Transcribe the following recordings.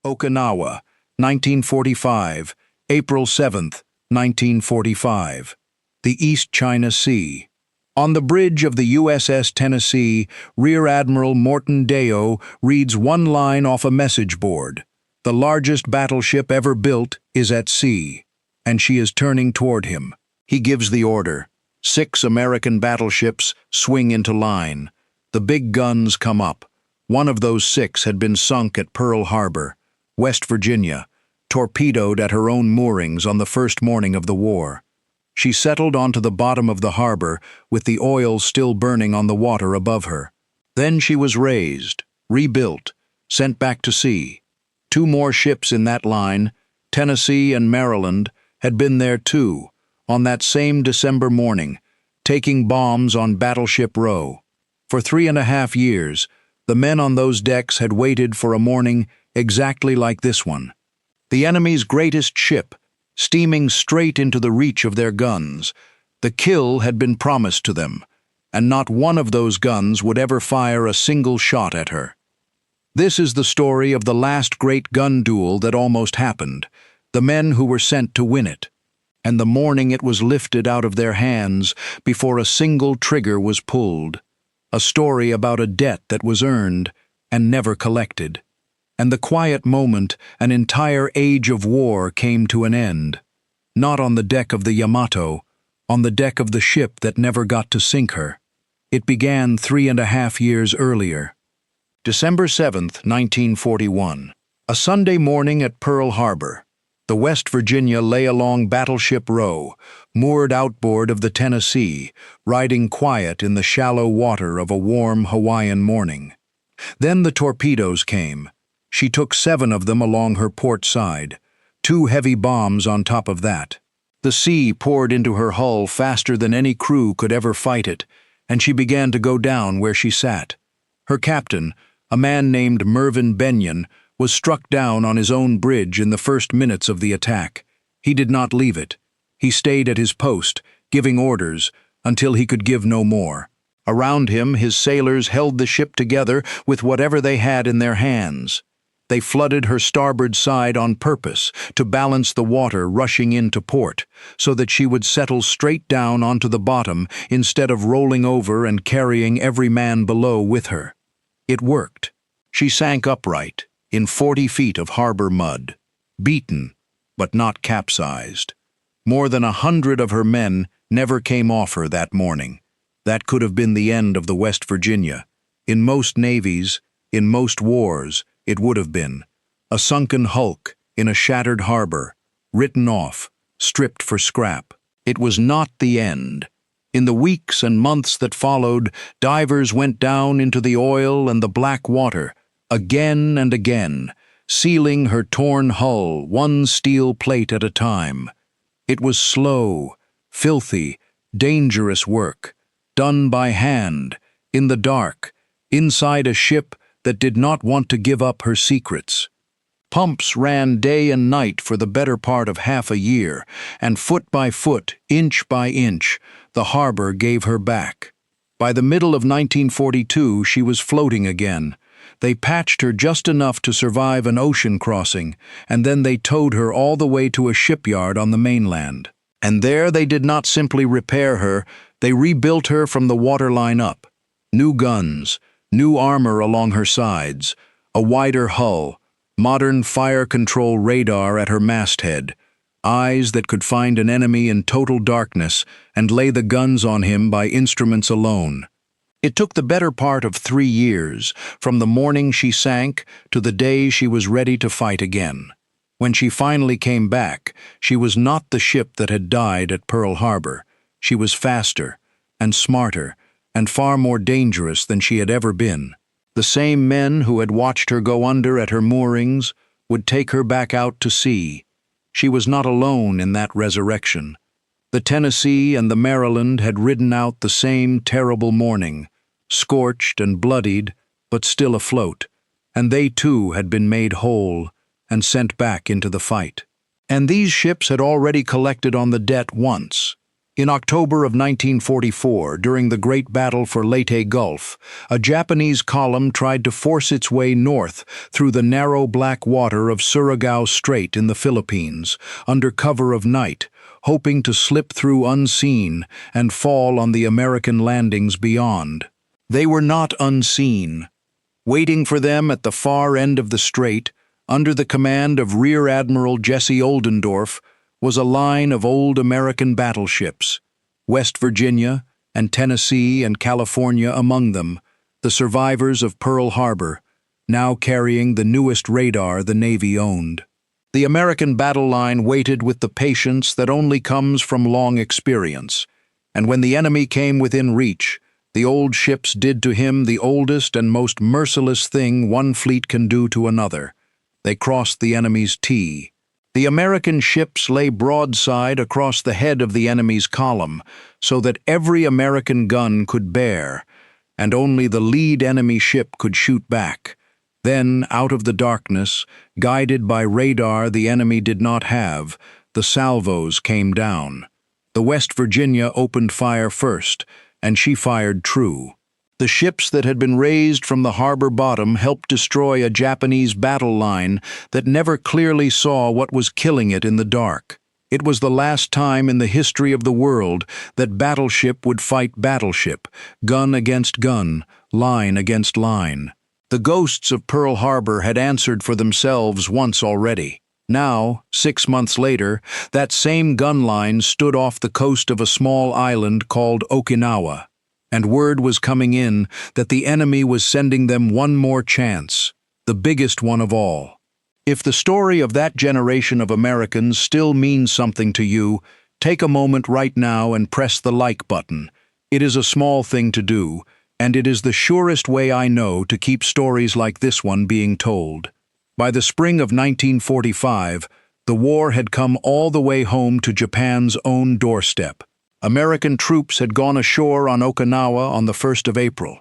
Okinawa, 1945, April 7, 1945. The East China Sea. On the bridge of the USS Tennessee, Rear Admiral Morton Deyo reads one line off a message board. The largest battleship ever built is at sea, and she is turning toward him. He gives the order. 6 American battleships swing into line. The big guns come up. One of those 6 had been sunk at Pearl Harbor, West Virginia, torpedoed at her own moorings on the first morning of the war. She settled onto the bottom of the harbor with the oil still burning on the water above her. Then she was raised, rebuilt, sent back to sea. 2 more ships in that line, Tennessee and Maryland, had been there too, on that same December morning, taking bombs on Battleship Row. For 3.5 years, the men on those decks had waited for a morning exactly like this one. The enemy's greatest ship, steaming straight into the reach of their guns. The kill had been promised to them, and not one of those guns would ever fire a single shot at her. This is the story of the last great gun duel that almost happened, the men who were sent to win it, and the morning it was lifted out of their hands before a single trigger was pulled. A story about a debt that was earned and never collected. And the quiet moment an entire age of war came to an end. Not on the deck of the Yamato, on the deck of the ship that never got to sink her. It began 3.5 years earlier. December 7th, 1941. A Sunday morning at Pearl Harbor. The West Virginia lay along Battleship Row, moored outboard of the Tennessee, riding quiet in the shallow water of a warm Hawaiian morning. Then the torpedoes came. She took 7 of them along her port side, 2 heavy bombs on top of that. The sea poured into her hull faster than any crew could ever fight it, and she began to go down where she sat. Her captain, a man named Mervyn Benyon, was struck down on his own bridge in the first minutes of the attack. He did not leave it. He stayed at his post, giving orders, until he could give no more. Around him, his sailors held the ship together with whatever they had in their hands. They flooded her starboard side on purpose to balance the water rushing into port, so that she would settle straight down onto the bottom instead of rolling over and carrying every man below with her. It worked. She sank upright, in 40 feet of harbor mud, beaten, but not capsized. More than 100 of her men never came off her that morning. That could have been the end of the West Virginia. In most navies, in most wars, it would have been. A sunken hulk in a shattered harbor, written off, stripped for scrap. It was not the end. In the weeks and months that followed, divers went down into the oil and the black water, again and again, sealing her torn hull, one steel plate at a time. It was slow, filthy, dangerous work, done by hand, in the dark, inside a ship that did not want to give up her secrets. Pumps ran day and night for the better part of half a year, and foot by foot, inch by inch, the harbor gave her back. By the middle of 1942, she was floating again. They patched her just enough to survive an ocean crossing, and then they towed her all the way to a shipyard on the mainland. And there they did not simply repair her, they rebuilt her from the waterline up. New guns, new armor along her sides, a wider hull, modern fire control radar at her masthead, eyes that could find an enemy in total darkness and lay the guns on him by instruments alone. It took the better part of 3 years, from the morning she sank to the day she was ready to fight again. When she finally came back, she was not the ship that had died at Pearl Harbor. She was faster and smarter and far more dangerous than she had ever been. The same men who had watched her go under at her moorings would take her back out to sea. She was not alone in that resurrection. The Tennessee and the Maryland had ridden out the same terrible morning, scorched and bloodied, but still afloat, and they too had been made whole and sent back into the fight. And these ships had already collected on the debt once. In October of 1944, during the Great Battle for Leyte Gulf, a Japanese column tried to force its way north through the narrow black water of Surigao Strait in the Philippines, under cover of night, hoping to slip through unseen and fall on the American landings beyond. They were not unseen. Waiting for them at the far end of the strait, under the command of Rear Admiral Jesse Oldendorf, was a line of old American battleships, West Virginia and Tennessee and California among them, the survivors of Pearl Harbor, now carrying the newest radar the Navy owned. The American battle line waited with the patience that only comes from long experience, and when the enemy came within reach, the old ships did to him the oldest and most merciless thing one fleet can do to another. They crossed the enemy's T. The American ships lay broadside across the head of the enemy's column, so that every American gun could bear, and only the lead enemy ship could shoot back. Then, out of the darkness, guided by radar the enemy did not have, the salvos came down. The West Virginia opened fire first, and she fired true. The ships that had been raised from the harbor bottom helped destroy a Japanese battle line that never clearly saw what was killing it in the dark. It was the last time in the history of the world that battleship would fight battleship, gun against gun, line against line. The ghosts of Pearl Harbor had answered for themselves once already. Now, 6 months later, that same gun line stood off the coast of a small island called Okinawa, and word was coming in that the enemy was sending them one more chance, the biggest one of all. If the story of that generation of Americans still means something to you, take a moment right now and press the like button. It is a small thing to do, and it is the surest way I know to keep stories like this one being told. By the spring of 1945, the war had come all the way home to Japan's own doorstep. American troops had gone ashore on Okinawa on the 1st of April.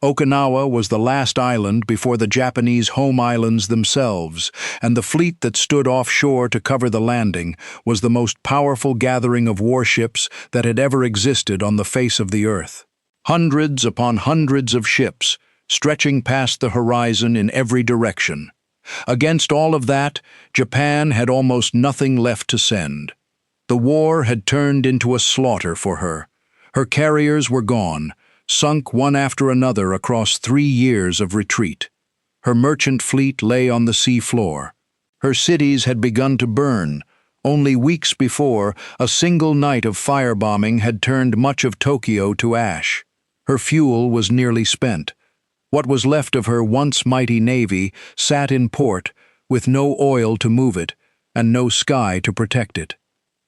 Okinawa was the last island before the Japanese home islands themselves, and the fleet that stood offshore to cover the landing was the most powerful gathering of warships that had ever existed on the face of the earth. Hundreds upon hundreds of ships, stretching past the horizon in every direction. Against all of that, Japan had almost nothing left to send. The war had turned into a slaughter for her. Her carriers were gone, sunk one after another across 3 years of retreat. Her merchant fleet lay on the sea floor. Her cities had begun to burn. Only weeks before, a single night of firebombing had turned much of Tokyo to ash. Her fuel was nearly spent. What was left of her once mighty navy sat in port, with no oil to move it, and no sky to protect it.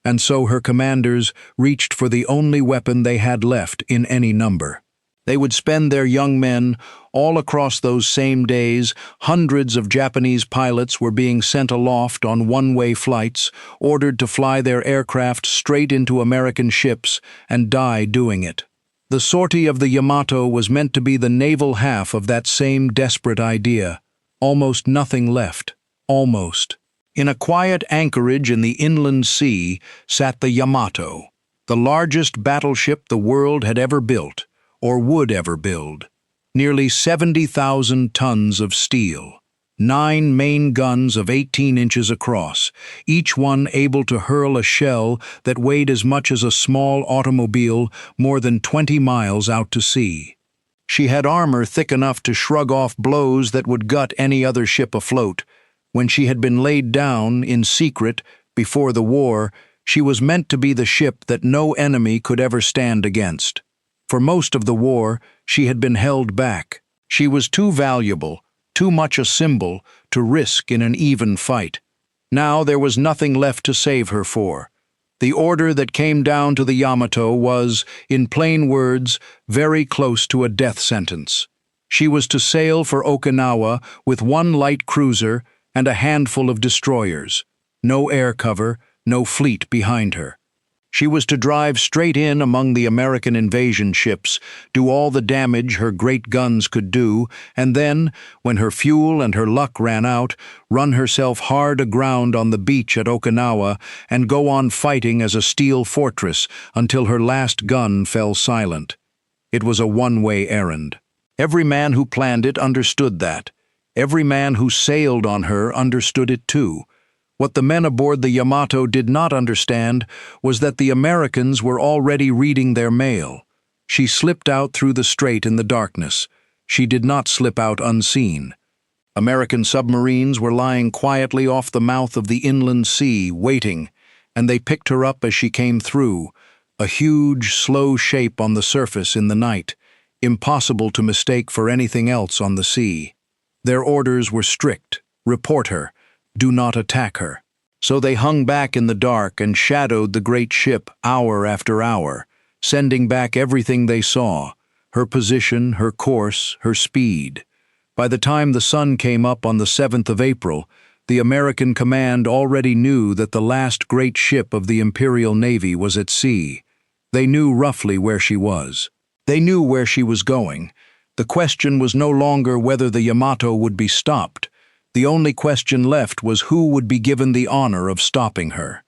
And so her commanders reached for the only weapon they had left in any number. They would spend their young men all across those same days. Hundreds of Japanese pilots were being sent aloft on one-way flights, ordered to fly their aircraft straight into American ships and die doing it. The sortie of the Yamato was meant to be the naval half of that same desperate idea. Almost nothing left. Almost. In a quiet anchorage in the inland sea sat the Yamato, the largest battleship the world had ever built, or would ever build. Nearly 70,000 tons of steel, 9 main guns of 18 inches across, each one able to hurl a shell that weighed as much as a small automobile more than 20 miles out to sea. She had armor thick enough to shrug off blows that would gut any other ship afloat. When she had been laid down in secret before the war, she was meant to be the ship that no enemy could ever stand against. For most of the war, she had been held back. She was too valuable, too much a symbol, to risk in an even fight. Now there was nothing left to save her for. The order that came down to the Yamato was, in plain words, very close to a death sentence. She was to sail for Okinawa with 1 light cruiser and a handful of destroyers. No air cover, no fleet behind her. She was to drive straight in among the American invasion ships, do all the damage her great guns could do, and then, when her fuel and her luck ran out, run herself hard aground on the beach at Okinawa and go on fighting as a steel fortress until her last gun fell silent. It was a one-way errand. Every man who planned it understood that. Every man who sailed on her understood it too. What the men aboard the Yamato did not understand was that the Americans were already reading their mail. She slipped out through the strait in the darkness. She did not slip out unseen. American submarines were lying quietly off the mouth of the inland sea, waiting, and they picked her up as she came through, a huge, slow shape on the surface in the night, impossible to mistake for anything else on the sea. Their orders were strict: report her. Do not attack her. So they hung back in the dark and shadowed the great ship hour after hour, sending back everything they saw, her position, her course, her speed. By the time the sun came up on the 7th of April, the American command already knew that the last great ship of the Imperial Navy was at sea. They knew roughly where she was. They knew where she was going. The question was no longer whether the Yamato would be stopped. The only question left was who would be given the honor of stopping her.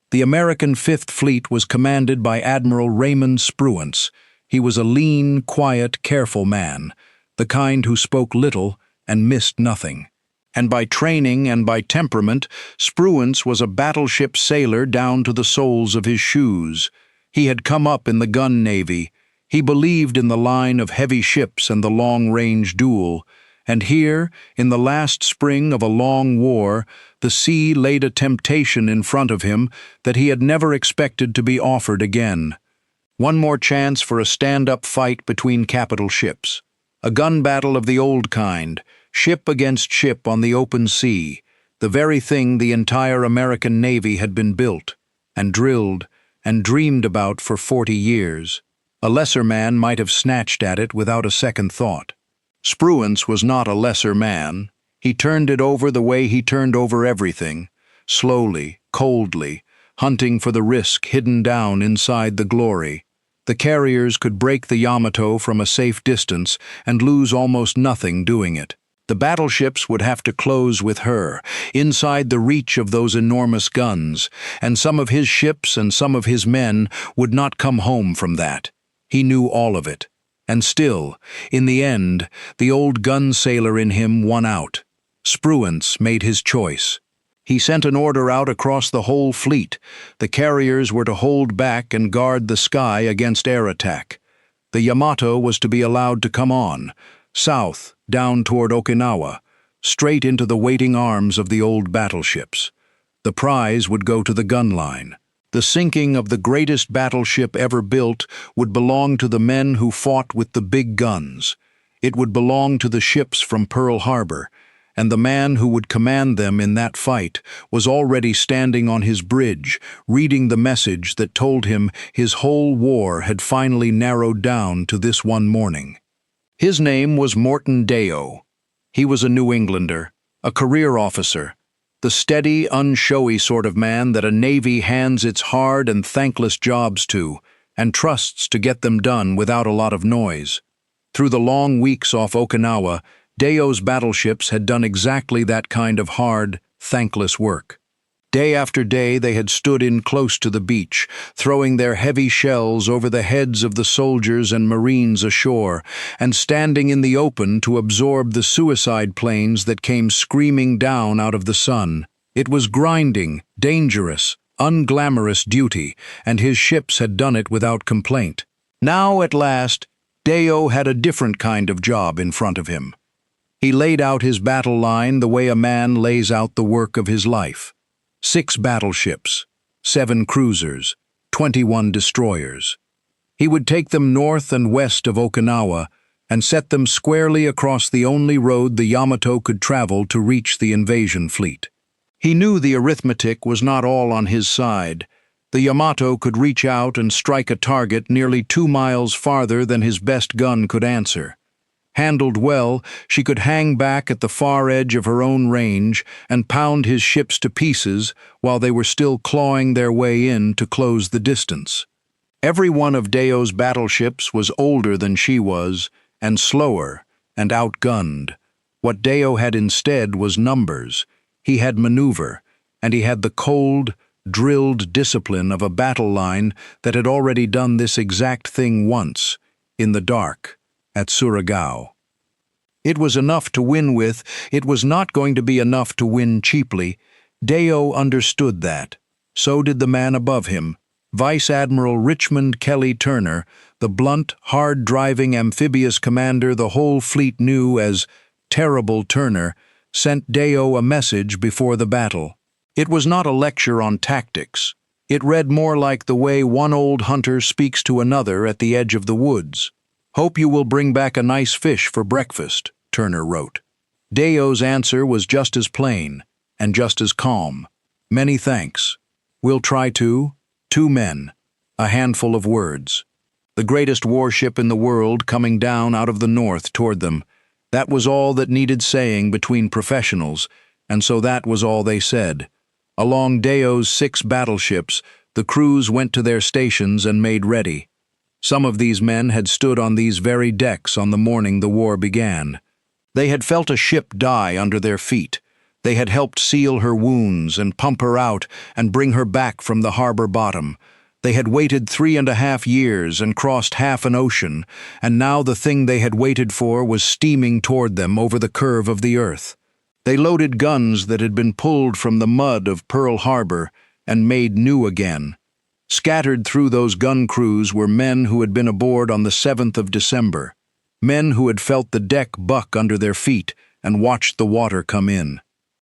The American Fifth Fleet was commanded by Admiral Raymond Spruance. He was a lean, quiet, careful man, the kind who spoke little and missed nothing. And by training and by temperament, Spruance was a battleship sailor down to the soles of his shoes. He had come up in the gun navy. He believed in the line of heavy ships and the long-range duel. And here, in the last spring of a long war, the sea laid a temptation in front of him that he had never expected to be offered again. One more chance for a stand-up fight between capital ships. A gun battle of the old kind, ship against ship on the open sea, the very thing the entire American Navy had been built, and drilled, and dreamed about for 40 years. A lesser man might have snatched at it without a second thought. Spruance was not a lesser man. He turned it over the way he turned over everything, slowly, coldly, hunting for the risk hidden down inside the glory. The carriers could break the Yamato from a safe distance and lose almost nothing doing it. The battleships would have to close with her, inside the reach of those enormous guns, and some of his ships and some of his men would not come home from that. He knew all of it. And still, in the end, the old gun sailor in him won out. Spruance made his choice. He sent an order out across the whole fleet. The carriers were to hold back and guard the sky against air attack. The Yamato was to be allowed to come on, south, down toward Okinawa, straight into the waiting arms of the old battleships. The prize would go to the gunline. The sinking of the greatest battleship ever built would belong to the men who fought with the big guns. It would belong to the ships from Pearl Harbor, and the man who would command them in that fight was already standing on his bridge, reading the message that told him his whole war had finally narrowed down to this one morning. His name was Morton Deyo. He was a New Englander, a career officer, the steady, unshowy sort of man that a Navy hands its hard and thankless jobs to, and trusts to get them done without a lot of noise. Through the long weeks off Okinawa, Deyo's battleships had done exactly that kind of hard, thankless work. Day after day they had stood in close to the beach, throwing their heavy shells over the heads of the soldiers and Marines ashore, and standing in the open to absorb the suicide planes that came screaming down out of the sun. It was grinding, dangerous, unglamorous duty, and his ships had done it without complaint. Now, at last, Deyo had a different kind of job in front of him. He laid out his battle line the way a man lays out the work of his life. 6 battleships, 7 cruisers, 21 destroyers. He would take them north and west of Okinawa and set them squarely across the only road the Yamato could travel to reach the invasion fleet. He knew the arithmetic was not all on his side. The Yamato could reach out and strike a target nearly 2 miles farther than his best gun could answer. Handled well, she could hang back at the far edge of her own range and pound his ships to pieces while they were still clawing their way in to close the distance. Every one of Deyo's battleships was older than she was, and slower, and outgunned. What Deyo had instead was numbers. He had maneuver, and he had the cold, drilled discipline of a battle line that had already done this exact thing once, in the dark, at Surigao. It was enough to win with, it was not going to be enough to win cheaply. Deyo understood that. So did the man above him, Vice Admiral Richmond Kelly Turner, the blunt, hard-driving amphibious commander the whole fleet knew as Terrible Turner, sent Deyo a message before the battle. It was not a lecture on tactics. It read more like the way one old hunter speaks to another at the edge of the woods. "Hope you will bring back a nice fish for breakfast," Turner wrote. Deyo's answer was just as plain, and just as calm. "Many thanks. We'll try to." 2 men, a handful of words. The greatest warship in the world coming down out of the north toward them. That was all that needed saying between professionals, and so that was all they said. Along Deyo's 6 battleships, the crews went to their stations and made ready. Some of these men had stood on these very decks on the morning the war began. They had felt a ship die under their feet. They had helped seal her wounds and pump her out and bring her back from the harbor bottom. They had waited 3.5 years and crossed half an ocean, and now the thing they had waited for was steaming toward them over the curve of the earth. They loaded guns that had been pulled from the mud of Pearl Harbor and made new again. Scattered through those gun crews were men who had been aboard on the 7th of December, men who had felt the deck buck under their feet and watched the water come in.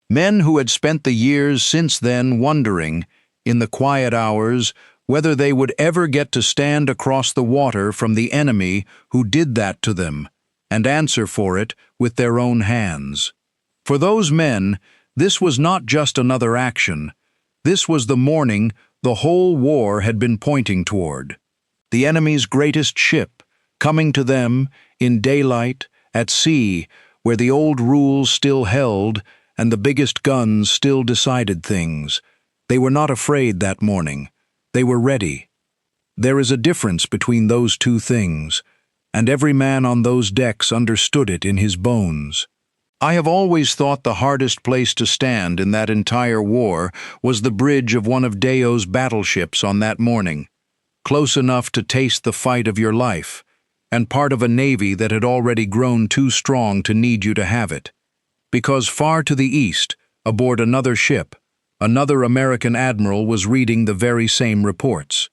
Men who had spent the years since then wondering, in the quiet hours, whether they would ever get to stand across the water from the enemy who did that to them, and answer for it with their own hands. For those men, this was not just another action. This was the morning the whole war had been pointing toward. The enemy's greatest ship, coming to them, in daylight, at sea, where the old rules still held, and the biggest guns still decided things. They were not afraid that morning. They were ready. There is a difference between those 2 things, and every man on those decks understood it in his bones. I have always thought the hardest place to stand in that entire war was the bridge of one of Deyo's battleships on that morning, close enough to taste the fight of your life, and part of a navy that had already grown too strong to need you to have it. Because far to the east, aboard another ship, another American admiral was reading the very same reports.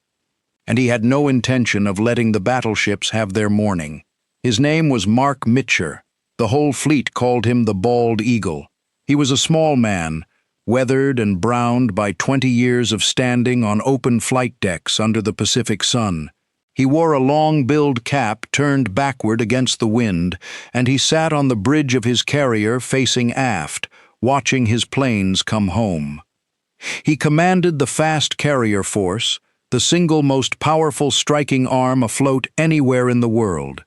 And he had no intention of letting the battleships have their morning. His name was Marc Mitscher. The whole fleet called him the Bald Eagle. He was a small man, weathered and browned by 20 years of standing on open flight decks under the Pacific sun. He wore a long-billed cap turned backward against the wind, and he sat on the bridge of his carrier facing aft, watching his planes come home. He commanded the fast carrier force, the single most powerful striking arm afloat anywhere in the world.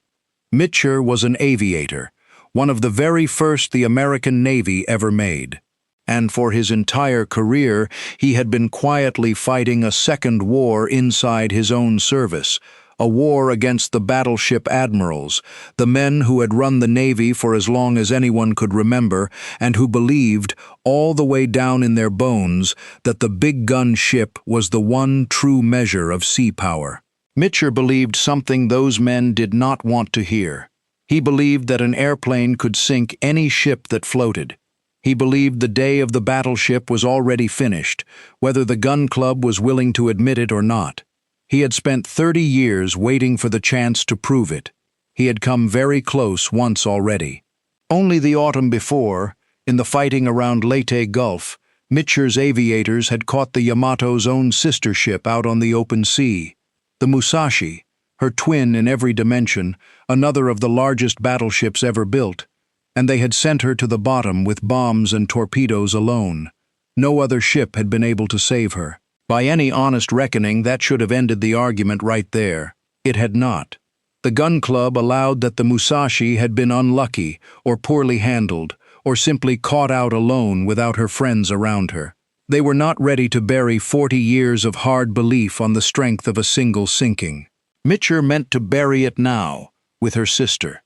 Mitscher was an aviator, one of the very first the American Navy ever made. And for his entire career, he had been quietly fighting a second war inside his own service, a war against the battleship admirals, the men who had run the Navy for as long as anyone could remember, and who believed, all the way down in their bones, that the big gun ship was the one true measure of sea power. Mitscher believed something those men did not want to hear. He believed that an airplane could sink any ship that floated. He believed the day of the battleship was already finished, whether the gun club was willing to admit it or not. He had spent 30 years waiting for the chance to prove it. He had come very close once already. Only the autumn before, in the fighting around Leyte Gulf, Mitscher's aviators had caught the Yamato's own sister ship out on the open sea. The Musashi, her twin in every dimension, another of the largest battleships ever built, and they had sent her to the bottom with bombs and torpedoes alone. No other ship had been able to save her. By any honest reckoning, that should have ended the argument right there. It had not. The gun club allowed that the Musashi had been unlucky or poorly handled, or simply caught out alone without her friends around her. They were not ready to bury 40 years of hard belief on the strength of a single sinking. Mitscher meant to bury it now, with her sister.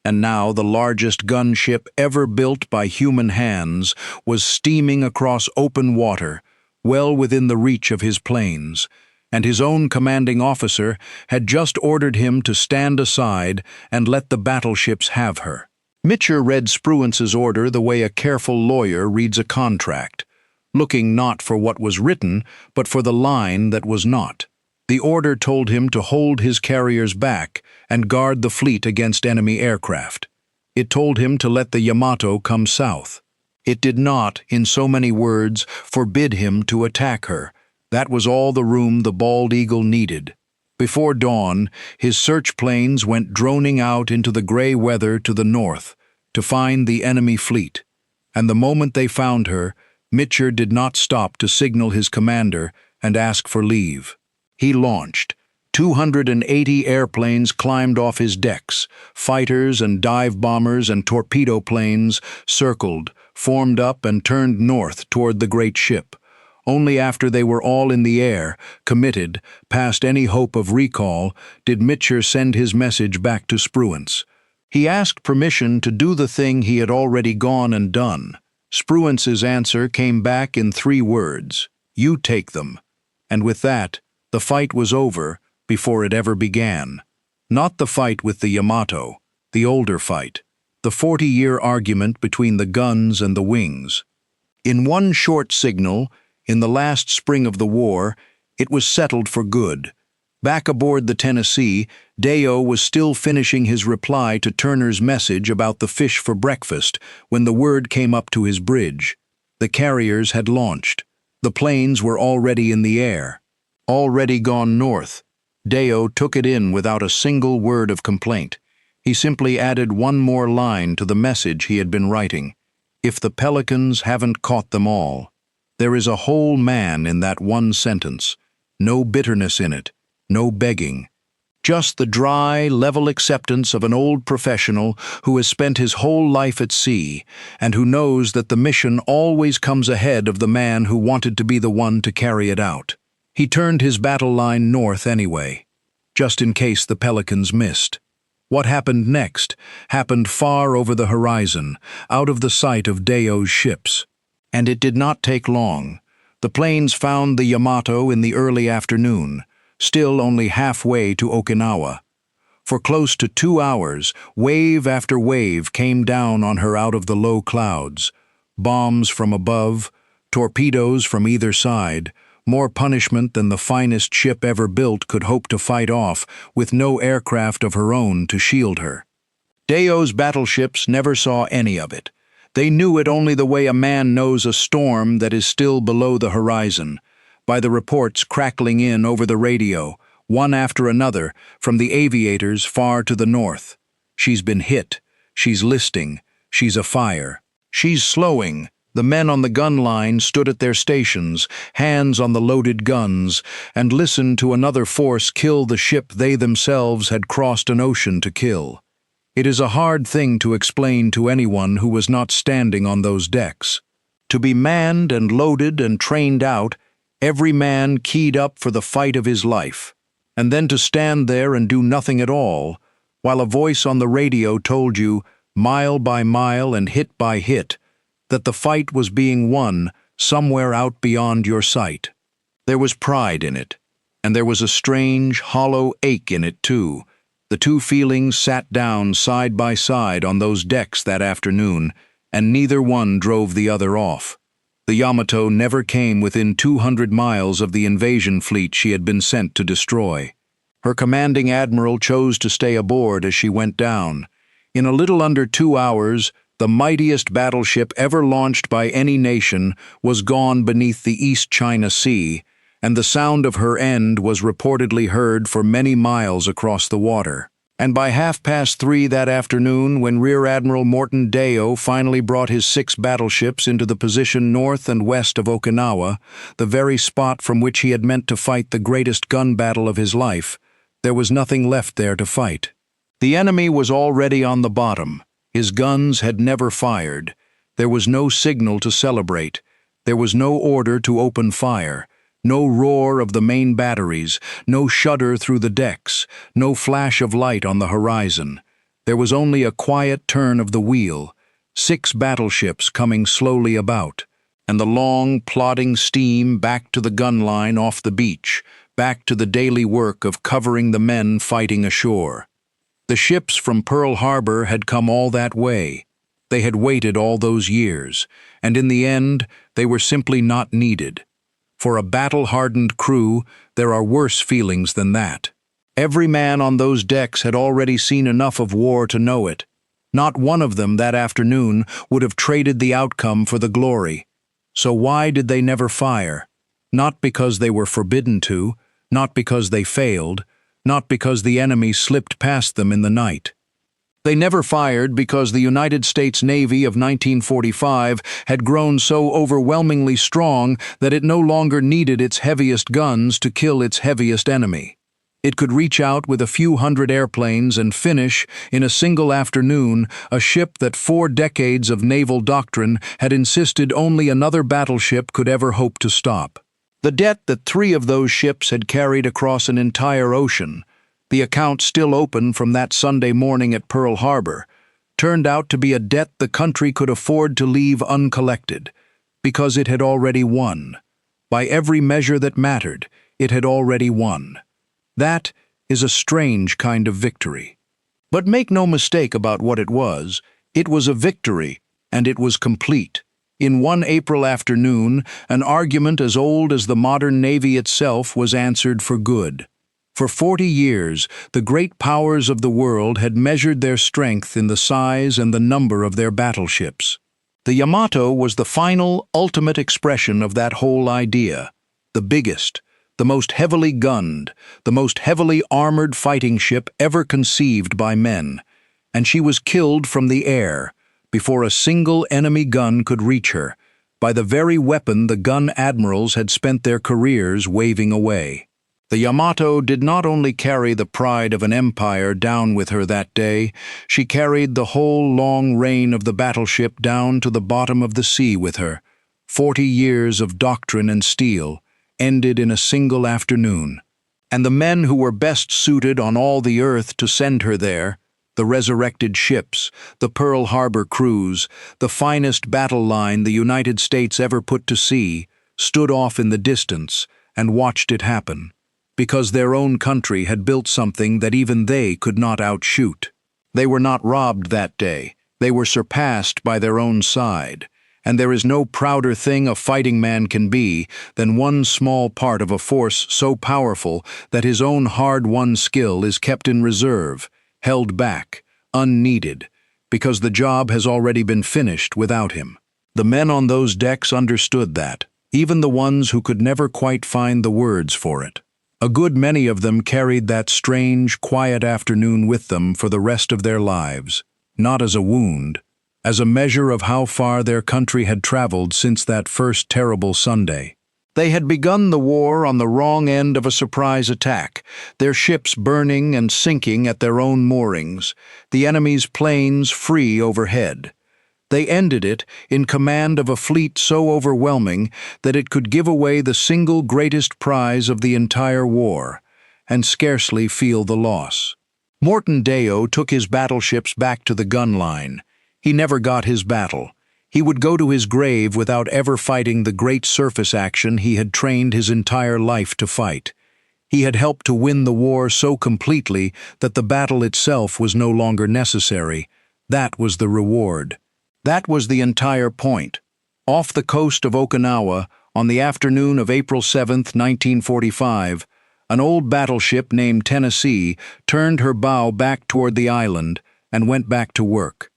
And now the largest gunship ever built by human hands was steaming across open water, well within the reach of his planes, and his own commanding officer had just ordered him to stand aside and let the battleships have her. Mitscher read Spruance's order the way a careful lawyer reads a contract, looking not for what was written, but for the line that was not. The order told him to hold his carriers back and guard the fleet against enemy aircraft. It told him to let the Yamato come south. It did not, in so many words, forbid him to attack her. That was all the room the bald eagle needed. Before dawn, his search planes went droning out into the gray weather to the north to find the enemy fleet. And the moment they found her, Mitscher did not stop to signal his commander and ask for leave. He launched. 280 airplanes climbed off his decks. Fighters and dive bombers and torpedo planes circled, formed up and turned north toward the great ship. Only after they were all in the air, committed, past any hope of recall, did Mitscher send his message back to Spruance. He asked permission to do the thing he had already gone and done. Spruance's answer came back in 3 words: "You take them." And with that, the fight was over before it ever began. Not the fight with the Yamato, the older fight, the 40-year argument between the guns and the wings. In one short signal, in the last spring of the war, it was settled for good. Back aboard the Tennessee, Deyo was still finishing his reply to Turner's message about the fish for breakfast when the word came up to his bridge. The carriers had launched. The planes were already in the air. Already gone north. Deyo took it in without a single word of complaint. He simply added one more line to the message he had been writing. "If the pelicans haven't caught them all." There is a whole man in that one sentence. No bitterness in it. No begging. Just the dry, level acceptance of an old professional who has spent his whole life at sea and who knows that the mission always comes ahead of the man who wanted to be the one to carry it out. He turned his battle line north anyway, just in case the pelicans missed. What happened next happened far over the horizon, out of the sight of Deyo's ships. And it did not take long. The planes found the Yamato in the early afternoon, still only halfway to Okinawa. For close to 2 hours, wave after wave came down on her out of the low clouds. Bombs from above, torpedoes from either side, more punishment than the finest ship ever built could hope to fight off, with no aircraft of her own to shield her. Deyo's battleships never saw any of it. They knew it only the way a man knows a storm that is still below the horizon, by the reports crackling in over the radio, one after another, from the aviators far to the north. She's been hit. She's listing. She's afire. She's slowing. The men on the gun line stood at their stations, hands on the loaded guns, and listened to another force kill the ship they themselves had crossed an ocean to kill. It is a hard thing to explain to anyone who was not standing on those decks. To be manned and loaded and trained out, every man keyed up for the fight of his life, and then to stand there and do nothing at all, while a voice on the radio told you, mile by mile and hit by hit, that the fight was being won somewhere out beyond your sight. There was pride in it, and there was a strange, hollow ache in it too. The two feelings sat down side by side on those decks that afternoon, and neither one drove the other off. The Yamato never came within 200 miles of the invasion fleet she had been sent to destroy. Her commanding admiral chose to stay aboard as she went down. In a little under 2 hours, the mightiest battleship ever launched by any nation was gone beneath the East China Sea, and the sound of her end was reportedly heard for many miles across the water. And by 3:30 that afternoon, when Rear Admiral Morton Deyo finally brought his 6 battleships into the position north and west of Okinawa, the very spot from which he had meant to fight the greatest gun battle of his life, there was nothing left there to fight. The enemy was already on the bottom. His guns had never fired. There was no signal to celebrate. There was no order to open fire. No roar of the main batteries, no shudder through the decks, no flash of light on the horizon. There was only a quiet turn of the wheel, 6 battleships coming slowly about, and the long, plodding steam back to the gun line off the beach, back to the daily work of covering the men fighting ashore. The ships from Pearl Harbor had come all that way. They had waited all those years, and in the end, they were simply not needed. For a battle-hardened crew, there are worse feelings than that. Every man on those decks had already seen enough of war to know it. Not one of them that afternoon would have traded the outcome for the glory. So why did they never fire? Not because they were forbidden to, not because they failed, not because the enemy slipped past them in the night. They never fired because the United States Navy of 1945 had grown so overwhelmingly strong that it no longer needed its heaviest guns to kill its heaviest enemy. It could reach out with a few hundred airplanes and finish, in a single afternoon, a ship that 4 decades of naval doctrine had insisted only another battleship could ever hope to stop. The debt that 3 of those ships had carried across an entire ocean, the account still open from that Sunday morning at Pearl Harbor, turned out to be a debt the country could afford to leave uncollected, because it had already won. By every measure that mattered, it had already won. That is a strange kind of victory. But make no mistake about what it was a victory, and it was complete. In one April afternoon, an argument as old as the modern Navy itself was answered for good. For 40 years, the great powers of the world had measured their strength in the size and the number of their battleships. The Yamato was the final, ultimate expression of that whole idea. The biggest, the most heavily gunned, the most heavily armored fighting ship ever conceived by men. And she was killed from the air, before a single enemy gun could reach her, by the very weapon the gun admirals had spent their careers waving away. The Yamato did not only carry the pride of an empire down with her that day, she carried the whole long reign of the battleship down to the bottom of the sea with her. 40 years of doctrine and steel ended in a single afternoon. And the men who were best suited on all the earth to send her there, the resurrected ships, the Pearl Harbor crews, the finest battle line the United States ever put to sea, stood off in the distance and watched it happen, because their own country had built something that even they could not outshoot. They were not robbed that day. They were surpassed by their own side. And there is no prouder thing a fighting man can be than one small part of a force so powerful that his own hard-won skill is kept in reserve, held back, unneeded, because the job has already been finished without him. The men on those decks understood that, even the ones who could never quite find the words for it. A good many of them carried that strange, quiet afternoon with them for the rest of their lives, not as a wound, as a measure of how far their country had traveled since that first terrible Sunday. They had begun the war on the wrong end of a surprise attack, their ships burning and sinking at their own moorings, the enemy's planes free overhead. They ended it in command of a fleet so overwhelming that it could give away the single greatest prize of the entire war, and scarcely feel the loss. Morton Deyo took his battleships back to the gun line. He never got his battle. He would go to his grave without ever fighting the great surface action he had trained his entire life to fight. He had helped to win the war so completely that the battle itself was no longer necessary. That was the reward. That was the entire point. Off the coast of Okinawa, on the afternoon of April 7, 1945, an old battleship named Tennessee turned her bow back toward the island and went back to work.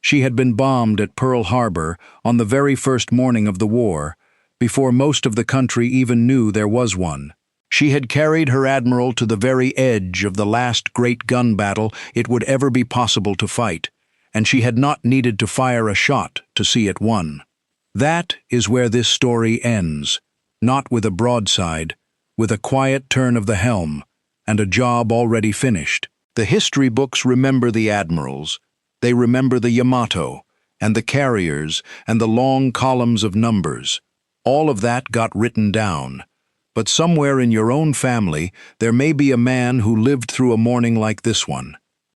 She had been bombed at Pearl Harbor on the very first morning of the war, before most of the country even knew there was one. She had carried her admiral to the very edge of the last great gun battle it would ever be possible to fight, and she had not needed to fire a shot to see it won. That is where this story ends, not with a broadside, with a quiet turn of the helm, and a job already finished. The history books remember the admirals. They remember the Yamato, and the carriers, and the long columns of numbers. All of that got written down. But somewhere in your own family, there may be a man who lived through a morning like this one.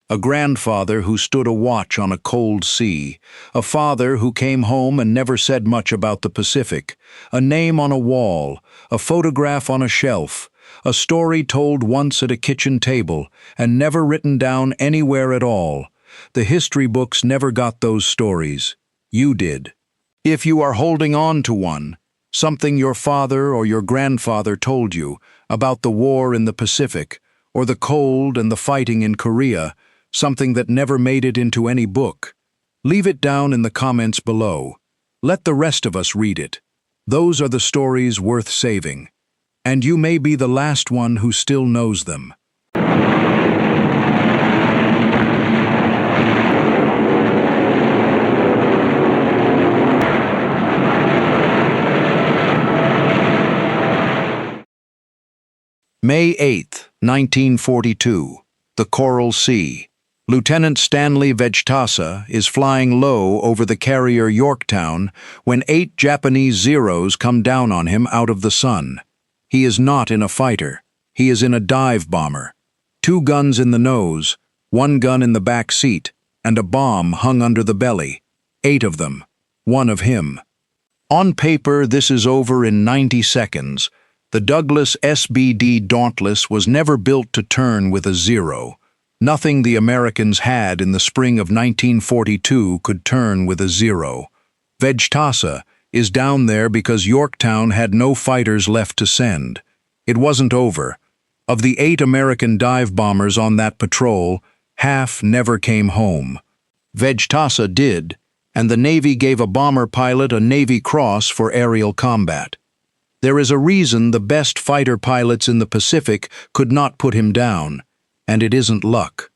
A grandfather who stood a watch on a cold sea. A father who came home and never said much about the Pacific. A name on a wall. A photograph on a shelf. A story told once at a kitchen table and never written down anywhere at all. The history books never got those stories. You did. If you are holding on to one, something your father or your grandfather told you about the war in the Pacific, or the cold and the fighting in Korea, something that never made it into any book, leave it down in the comments below. Let the rest of us read it. Those are the stories worth saving. And you may be the last one who still knows them. May 8, 1942, the Coral Sea. Lieutenant Stanley Vejtasa is flying low over the carrier Yorktown when 8 Japanese Zeros come down on him out of the sun. He is not in a fighter. He is in a dive bomber. 2 guns in the nose, 1 gun in the back seat, and a bomb hung under the belly. 8 of them. 1 of him. On paper, this is over in 90 seconds. The Douglas SBD Dauntless was never built to turn with a 0. Nothing the Americans had in the spring of 1942 could turn with a 0. Vejtasa is down there because Yorktown had no fighters left to send. It wasn't over. Of the 8 American dive bombers on that patrol, half never came home. Vejtasa did, and the Navy gave a bomber pilot a Navy Cross for aerial combat. There is a reason the best fighter pilots in the Pacific could not put him down, and it isn't luck.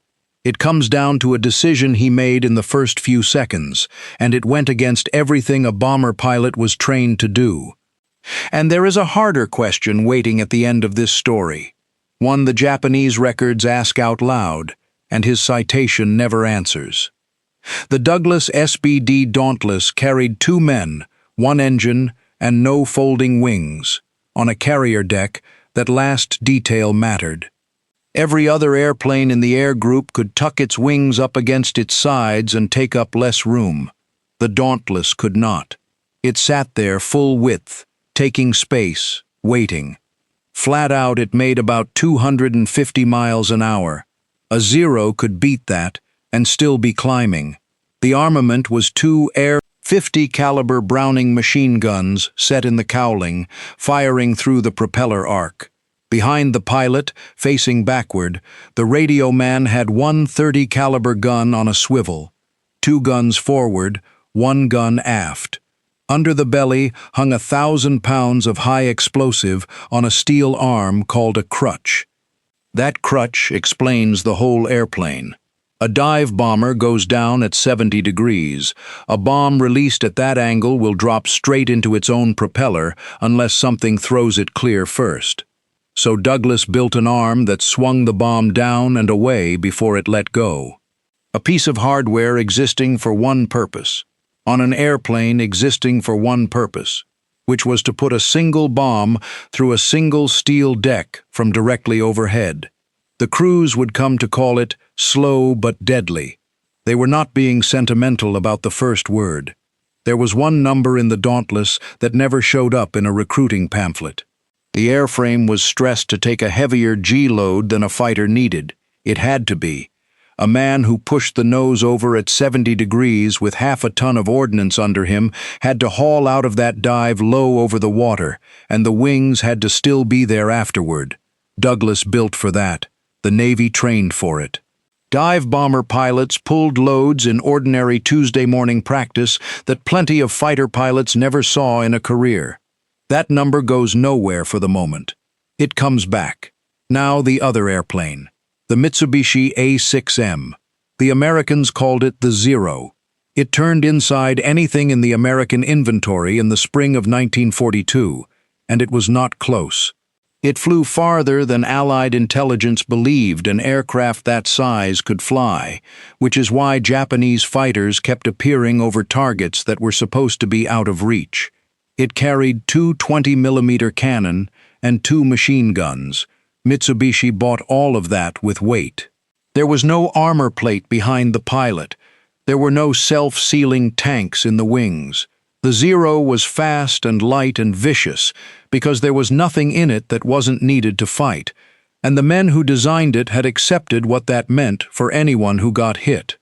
It comes down to a decision he made in the first few seconds, and it went against everything a bomber pilot was trained to do. And there is a harder question waiting at the end of this story, one the Japanese records ask out loud, and his citation never answers. The Douglas SBD Dauntless carried 2 men, 1 engine, and no folding wings, on a carrier deck that last detail mattered. Every other airplane in the air group could tuck its wings up against its sides and take up less room. The Dauntless could not. It sat there full width, taking space, waiting. Flat out, it made about 250 miles an hour. A 0 could beat that and still be climbing. The armament was 2 .50 caliber Browning machine guns set in the cowling, firing through the propeller arc. Behind the pilot, facing backward, the radio man had 1 .30 caliber gun on a swivel. 2 guns forward, 1 gun aft. Under the belly hung 1,000 pounds of high explosive on a steel arm called a crutch. That crutch explains the whole airplane. A dive bomber goes down at 70 degrees. A bomb released at that angle will drop straight into its own propeller unless something throws it clear first. So Douglas built an arm that swung the bomb down and away before it let go. A piece of hardware existing for one purpose, on an airplane existing for one purpose, which was to put a single bomb through a single steel deck from directly overhead. The crews would come to call it slow but deadly. They were not being sentimental about the first word. There was one number in the Dauntless that never showed up in a recruiting pamphlet. The airframe was stressed to take a heavier G-load than a fighter needed. It had to be. A man who pushed the nose over at 70 degrees with half a ton of ordnance under him had to haul out of that dive low over the water, and the wings had to still be there afterward. Douglas built for that. The Navy trained for it. Dive bomber pilots pulled loads in ordinary Tuesday morning practice that plenty of fighter pilots never saw in a career. That number goes nowhere for the moment. It comes back. Now the other airplane, the Mitsubishi A6M. The Americans called it the 0. It turned inside anything in the American inventory in the spring of 1942, and it was not close. It flew farther than Allied intelligence believed an aircraft that size could fly, which is why Japanese fighters kept appearing over targets that were supposed to be out of reach. It carried two 20mm cannon and two machine guns. Mitsubishi bought all of that with weight. There was no armor plate behind the pilot. There were no self-sealing tanks in the wings. The Zero was fast and light and vicious because there was nothing in it that wasn't needed to fight, and the men who designed it had accepted what that meant for anyone who got hit.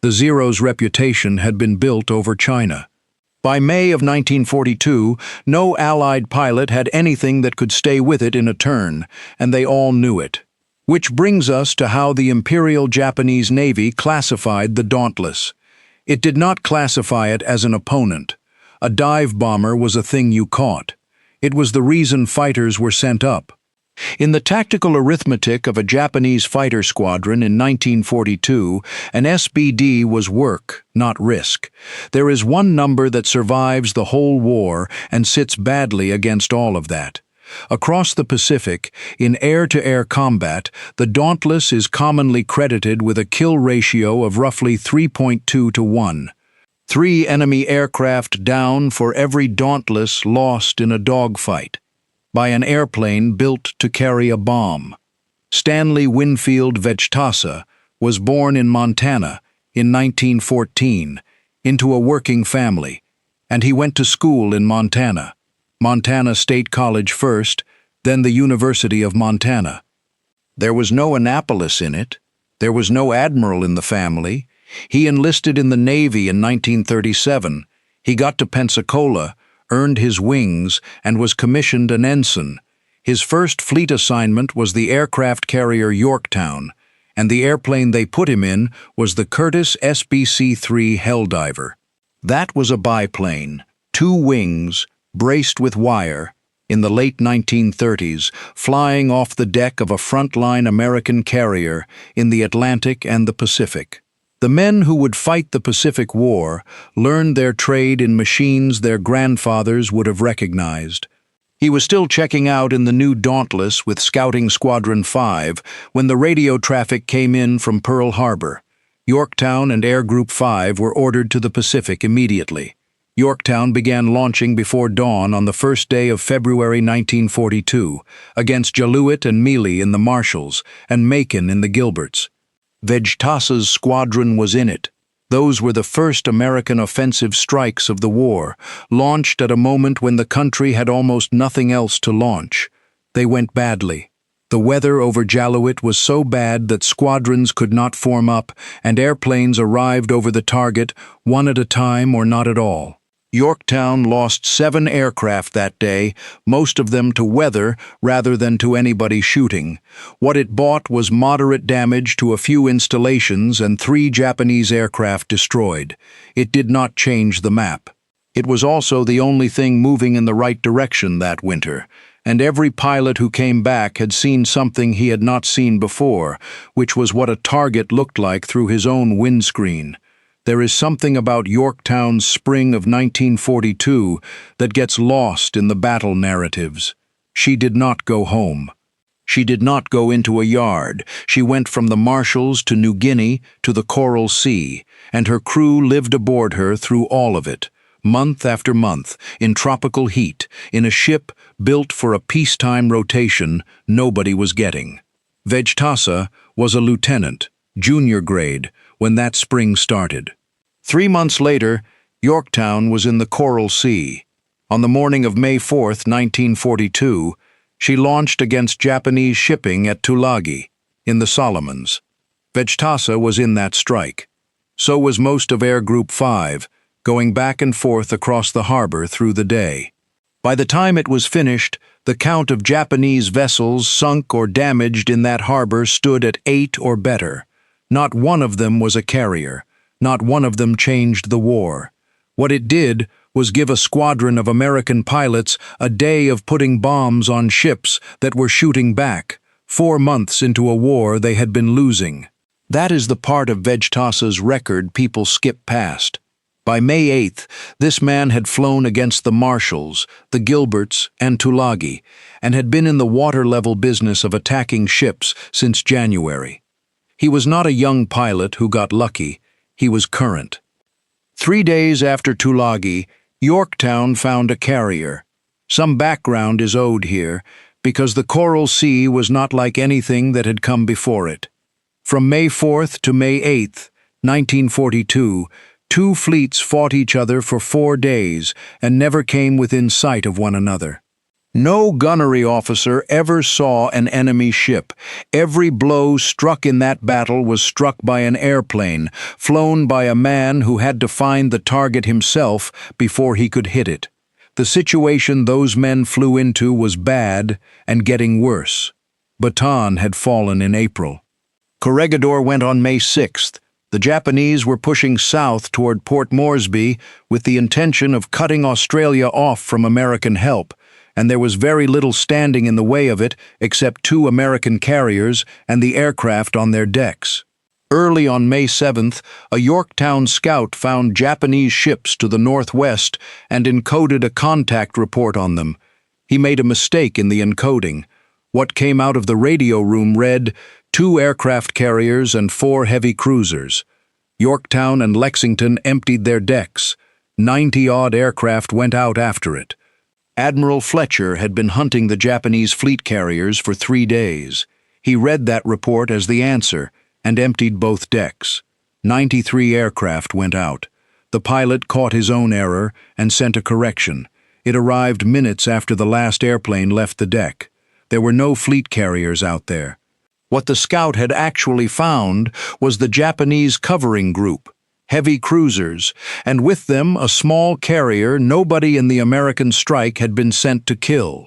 The Zero's reputation had been built over China. By May of 1942, no Allied pilot had anything that could stay with it in a turn, and they all knew it. Which brings us to how the Imperial Japanese Navy classified the Dauntless. It did not classify it as an opponent. A dive bomber was a thing you caught. It was the reason fighters were sent up. In the tactical arithmetic of a Japanese fighter squadron in 1942, an SBD was work, not risk. There is one number that survives the whole war and sits badly against all of that. Across the Pacific, in air-to-air combat, the Dauntless is commonly credited with a kill ratio of roughly 3.2 to 1. 3 enemy aircraft down for every Dauntless lost in a dogfight, by an airplane built to carry a bomb. Stanley Winfield Vejtasa was born in Montana in 1914 into a working family, and he went to school in Montana. Montana State College first, then the University of Montana. There was no Annapolis in it. There was no admiral in the family. He enlisted in the Navy in 1937. He got to Pensacola, earned his wings, and was commissioned an ensign. His first fleet assignment was the aircraft carrier Yorktown, and the airplane they put him in was the Curtiss SBC-3 Helldiver. That was a biplane, 2 wings, braced with wire, in the late 1930s, flying off the deck of a frontline American carrier in the Atlantic and the Pacific. The men who would fight the Pacific War learned their trade in machines their grandfathers would have recognized. He was still checking out in the new Dauntless with Scouting Squadron 5 when the radio traffic came in from Pearl Harbor. Yorktown and Air Group 5 were ordered to the Pacific immediately. Yorktown began launching before dawn on the first day of February 1942 against Jaluit and Mealy in the Marshalls and Macon in the Gilberts. Vejtasa's squadron was in it. Those were the first American offensive strikes of the war, launched at a moment when the country had almost nothing else to launch. They went badly. The weather over Jaluit was so bad that squadrons could not form up, and airplanes arrived over the target, one at a time or not at all. Yorktown lost 7 aircraft that day, most of them to weather rather than to anybody shooting. What it bought was moderate damage to a few installations and 3 Japanese aircraft destroyed. It did not change the map. It was also the only thing moving in the right direction that winter, and every pilot who came back had seen something he had not seen before, which was what a target looked like through his own windscreen. There is something about Yorktown's spring of 1942 that gets lost in the battle narratives. She did not go home. She did not go into a yard. She went from the Marshalls to New Guinea to the Coral Sea, and her crew lived aboard her through all of it, month after month, in tropical heat, in a ship built for a peacetime rotation nobody was getting. Vejtasa was a lieutenant, junior grade, when that spring started. 3 months later, Yorktown was in the Coral Sea. On the morning of May 4, 1942, she launched against Japanese shipping at Tulagi, in the Solomons. Vejtasa was in that strike. So was most of Air Group 5, going back and forth across the harbor through the day. By the time it was finished, the count of Japanese vessels sunk or damaged in that harbor stood at 8 or better. Not one of them was a carrier. Not one of them changed the war. What it did was give a squadron of American pilots a day of putting bombs on ships that were shooting back, 4 months into a war they had been losing. That is the part of Vejtasa's record people skip past. By May 8th, this man had flown against the Marshalls, the Gilberts, and Tulagi, and had been in the water-level business of attacking ships since January. He was not a young pilot who got lucky, he was current. 3 days after Tulagi, Yorktown found a carrier. Some background is owed here, because the Coral Sea was not like anything that had come before it. From May 4th to May 8th, 1942, 2 fleets fought each other for 4 days and never came within sight of one another. No gunnery officer ever saw an enemy ship. Every blow struck in that battle was struck by an airplane, flown by a man who had to find the target himself before he could hit it. The situation those men flew into was bad and getting worse. Bataan had fallen in April. Corregidor went on May 6th. The Japanese were pushing south toward Port Moresby with the intention of cutting Australia off from American help, and there was very little standing in the way of it except 2 American carriers and the aircraft on their decks. Early on May 7th, a Yorktown scout found Japanese ships to the northwest and encoded a contact report on them. He made a mistake in the encoding. What came out of the radio room read, 2 aircraft carriers and 4 heavy cruisers. Yorktown and Lexington emptied their decks. 90-odd aircraft went out after it. Admiral Fletcher had been hunting the Japanese fleet carriers for 3 days. He read that report as the answer and emptied both decks. 93 aircraft went out. The pilot caught his own error and sent a correction. It arrived minutes after the last airplane left the deck. There were no fleet carriers out there. What the scout had actually found was the Japanese covering group, heavy cruisers, and with them a small carrier nobody in the American strike had been sent to kill.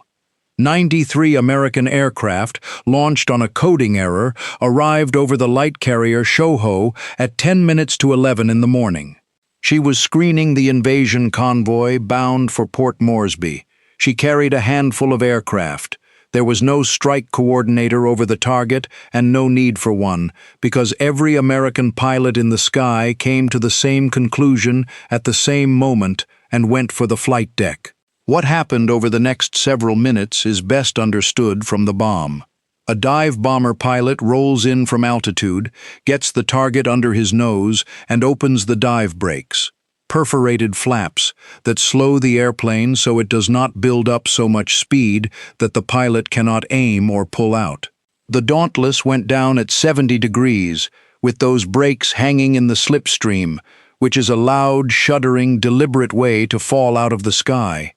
93 American aircraft, launched on a coding error, arrived over the light carrier Shoho at 10 minutes to 11 in the morning. She was screening the invasion convoy bound for Port Moresby. She carried a handful of aircraft. There was no strike coordinator over the target and no need for one, because every American pilot in the sky came to the same conclusion at the same moment and went for the flight deck. What happened over the next several minutes is best understood from the bomb. A dive bomber pilot rolls in from altitude, gets the target under his nose, and opens the dive brakes. Perforated flaps that slow the airplane so it does not build up so much speed that the pilot cannot aim or pull out. The Dauntless went down at 70 degrees, with those brakes hanging in the slipstream, which is a loud, shuddering, deliberate way to fall out of the sky.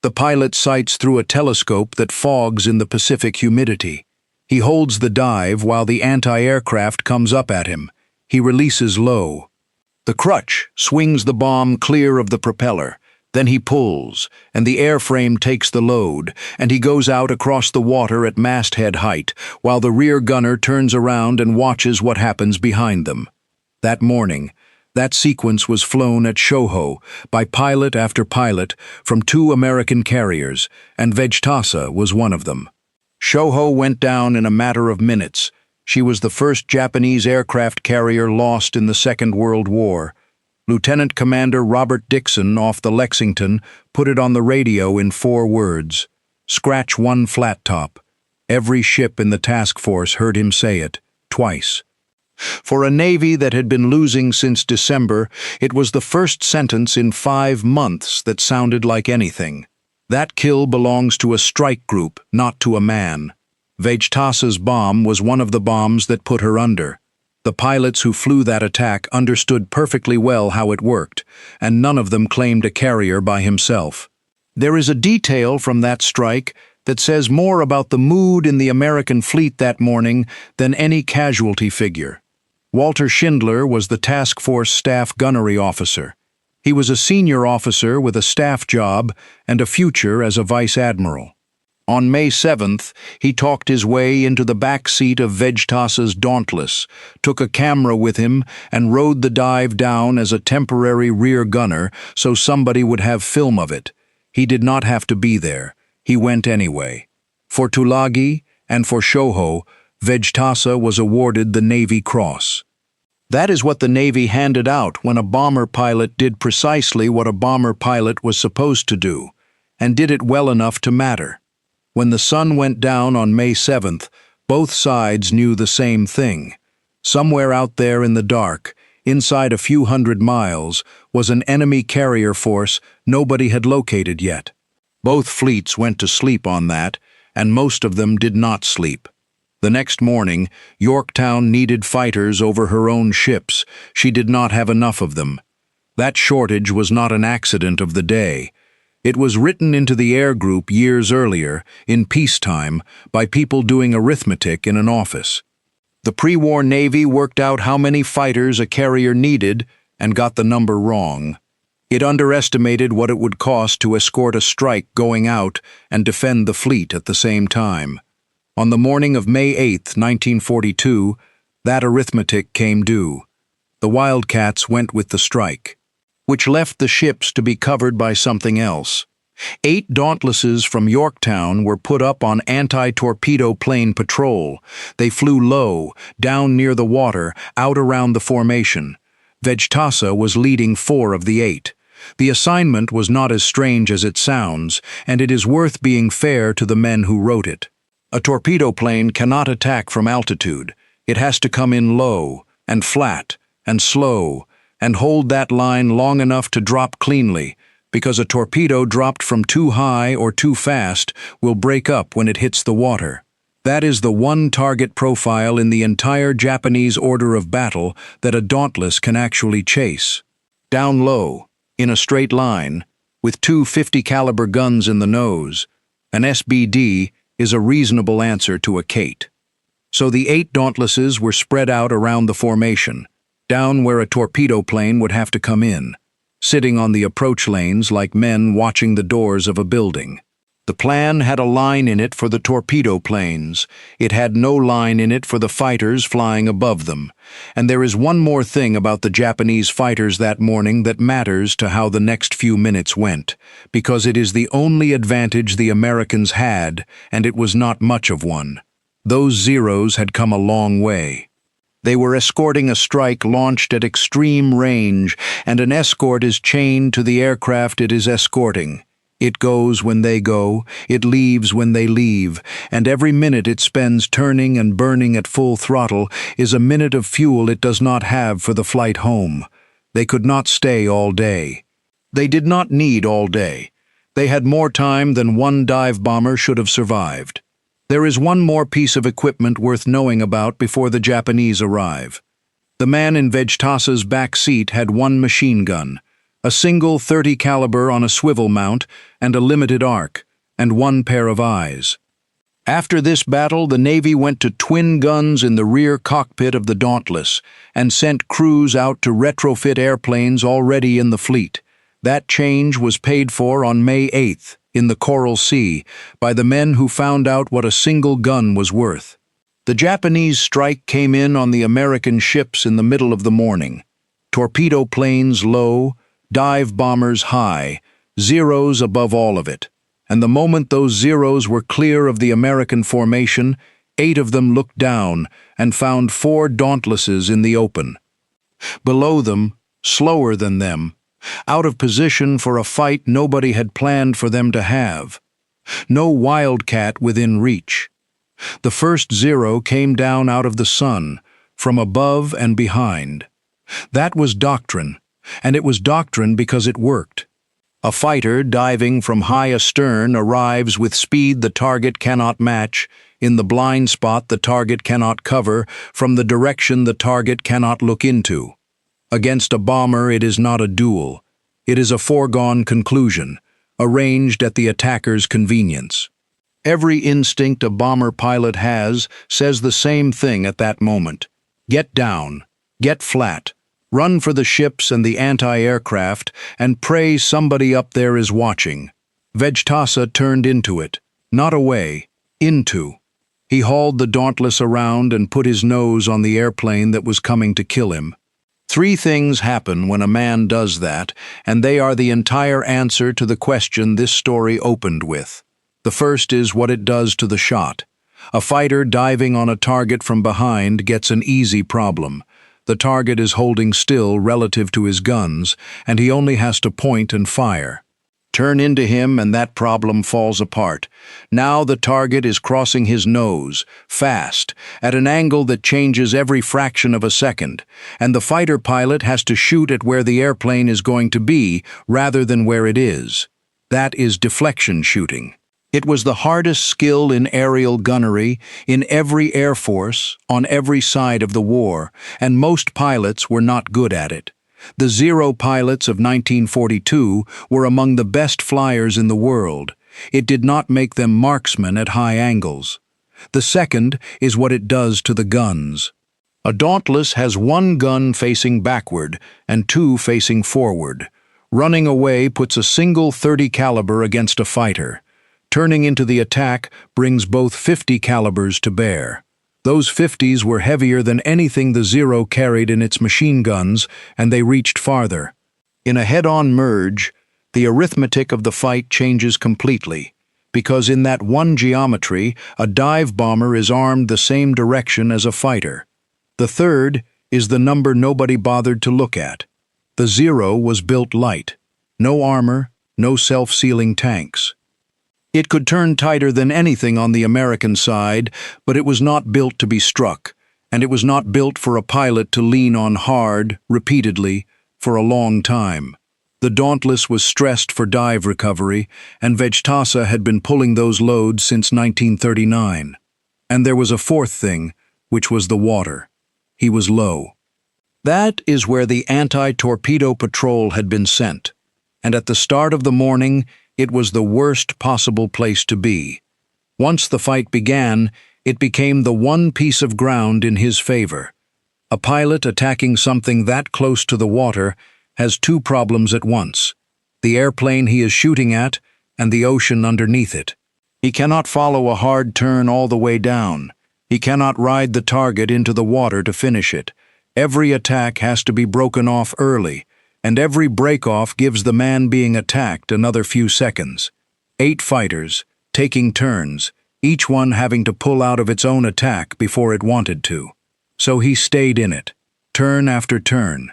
The pilot sights through a telescope that fogs in the Pacific humidity. He holds the dive while the anti-aircraft comes up at him. He releases low. The crutch swings the bomb clear of the propeller. Then he pulls, and the airframe takes the load, and he goes out across the water at masthead height, while the rear gunner turns around and watches what happens behind them. That morning, that sequence was flown at Shoho by pilot after pilot from 2 American carriers, and Vejtasa was one of them. Shoho went down in a matter of minutes. She was the first Japanese aircraft carrier lost in the Second World War. Lieutenant Commander Robert Dixon off the Lexington put it on the radio in 4 words. Scratch 1 flat top. Every ship in the task force heard him say it, twice. For a Navy that had been losing since December, it was the first sentence in 5 months that sounded like anything. That kill belongs to a strike group, not to a man. Vejtasa's bomb was one of the bombs that put her under. The pilots who flew that attack understood perfectly well how it worked, and none of them claimed a carrier by himself. There is a detail from that strike that says more about the mood in the American fleet that morning than any casualty figure. Walter Schindler was the task force staff gunnery officer. He was a senior officer with a staff job and a future as a vice admiral. On May 7th, he talked his way into the back seat of Vejtasa's Dauntless, took a camera with him, and rode the dive down as a temporary rear gunner so somebody would have film of it. He did not have to be there. He went anyway. For Tulagi and for Shoho, Vejtasa was awarded the Navy Cross. That is what the Navy handed out when a bomber pilot did precisely what a bomber pilot was supposed to do, and did it well enough to matter. When the sun went down on May 7th, both sides knew the same thing. Somewhere out there in the dark, inside a few hundred miles, was an enemy carrier force nobody had located yet. Both fleets went to sleep on that, and most of them did not sleep. The next morning, Yorktown needed fighters over her own ships. She did not have enough of them. That shortage was not an accident of the day. It was written into the air group years earlier, in peacetime, by people doing arithmetic in an office. The pre-war Navy worked out how many fighters a carrier needed and got the number wrong. It underestimated what it would cost to escort a strike going out and defend the fleet at the same time. On the morning of May 8, 1942, that arithmetic came due. The Wildcats went with the strike, which left the ships to be covered by something else. 8 Dauntlesses from Yorktown were put up on anti-torpedo plane patrol. They flew low, down near the water, out around the formation. Vejtasa was leading 4 of the 8. The assignment was not as strange as it sounds, and it is worth being fair to the men who wrote it. A torpedo plane cannot attack from altitude. It has to come in low, and flat, and slow, and hold that line long enough to drop cleanly, because a torpedo dropped from too high or too fast will break up when it hits the water. That is the one target profile in the entire Japanese order of battle that a Dauntless can actually chase. Down low, in a straight line, with 2 50 caliber guns in the nose, an SBD is a reasonable answer to a Kate. So the 8 Dauntlesses were spread out around the formation, down where a torpedo plane would have to come in, sitting on the approach lanes like men watching the doors of a building. The plan had a line in it for the torpedo planes. It had no line in it for the fighters flying above them. And there is one more thing about the Japanese fighters that morning that matters to how the next few minutes went, because it is the only advantage the Americans had, and it was not much of one. Those Zeros had come a long way. They were escorting a strike launched at extreme range, and an escort is chained to the aircraft it is escorting. It goes when they go, it leaves when they leave, and every minute it spends turning and burning at full throttle is a minute of fuel it does not have for the flight home. They could not stay all day. They did not need all day. They had more time than one dive bomber should have survived. There is one more piece of equipment worth knowing about before the Japanese arrive. The man in Vejtasa's back seat had one machine gun, a single .30 caliber on a swivel mount and a limited arc, and one pair of eyes. After this battle, the Navy went to twin guns in the rear cockpit of the Dauntless and sent crews out to retrofit airplanes already in the fleet. That change was paid for on May 8th in the Coral Sea by the men who found out what a single gun was worth. The Japanese strike came in on the American ships in the middle of the morning. Torpedo planes low, dive bombers high, Zeros above all of it. And the moment those Zeros were clear of the American formation, 8 of them looked down and found 4 Dauntlesses in the open. Below them, slower than them, out of position for a fight nobody had planned for them to have. No Wildcat within reach. The first Zero came down out of the sun, from above and behind. That was doctrine, and it was doctrine because it worked. A fighter diving from high astern arrives with speed the target cannot match, in the blind spot the target cannot cover, from the direction the target cannot look into. Against a bomber it is not a duel. It is a foregone conclusion, arranged at the attacker's convenience. Every instinct a bomber pilot has says the same thing at that moment. Get down, get flat, run for the ships and the anti-aircraft, and pray somebody up there is watching. Vejtasa turned into it, not away, into. He hauled the Dauntless around and put his nose on the airplane that was coming to kill him. 3 things happen when a man does that, and they are the entire answer to the question this story opened with. The first is what it does to the shot. A fighter diving on a target from behind gets an easy problem. The target is holding still relative to his guns, and he only has to point and fire. Turn into him and that problem falls apart. Now the target is crossing his nose, fast, at an angle that changes every fraction of a second, and the fighter pilot has to shoot at where the airplane is going to be rather than where it is. That is deflection shooting. It was the hardest skill in aerial gunnery, in every air force, on every side of the war, and most pilots were not good at it. The Zero pilots of 1942 were among the best flyers in the world. It did not make them marksmen at high angles. The second is what it does to the guns. A Dauntless has one gun facing backward and two facing forward. Running away puts a single .30 caliber against a fighter. Turning into the attack brings both .50 calibers to bear. Those .50s were heavier than anything the Zero carried in its machine guns, and they reached farther. In a head-on merge, the arithmetic of the fight changes completely, because in that one geometry, a dive bomber is armed the same direction as a fighter. The third is the number nobody bothered to look at. The Zero was built light. No armor, no self-sealing tanks. It could turn tighter than anything on the American side, but it was not built to be struck, and it was not built for a pilot to lean on hard, repeatedly, for a long time. The Dauntless was stressed for dive recovery, and Vejtasa had been pulling those loads since 1939. And there was a fourth thing, which was the water. He was low. That is where the anti-torpedo patrol had been sent, and at the start of the morning, it was the worst possible place to be. Once the fight began, it became the one piece of ground in his favor. A pilot attacking something that close to the water has two problems at once: the airplane he is shooting at and the ocean underneath it. He cannot follow a hard turn all the way down. He cannot ride the target into the water to finish it. Every attack has to be broken off early, and every break-off gives the man being attacked another few seconds. 8 fighters, taking turns, each one having to pull out of its own attack before it wanted to. So he stayed in it, turn after turn.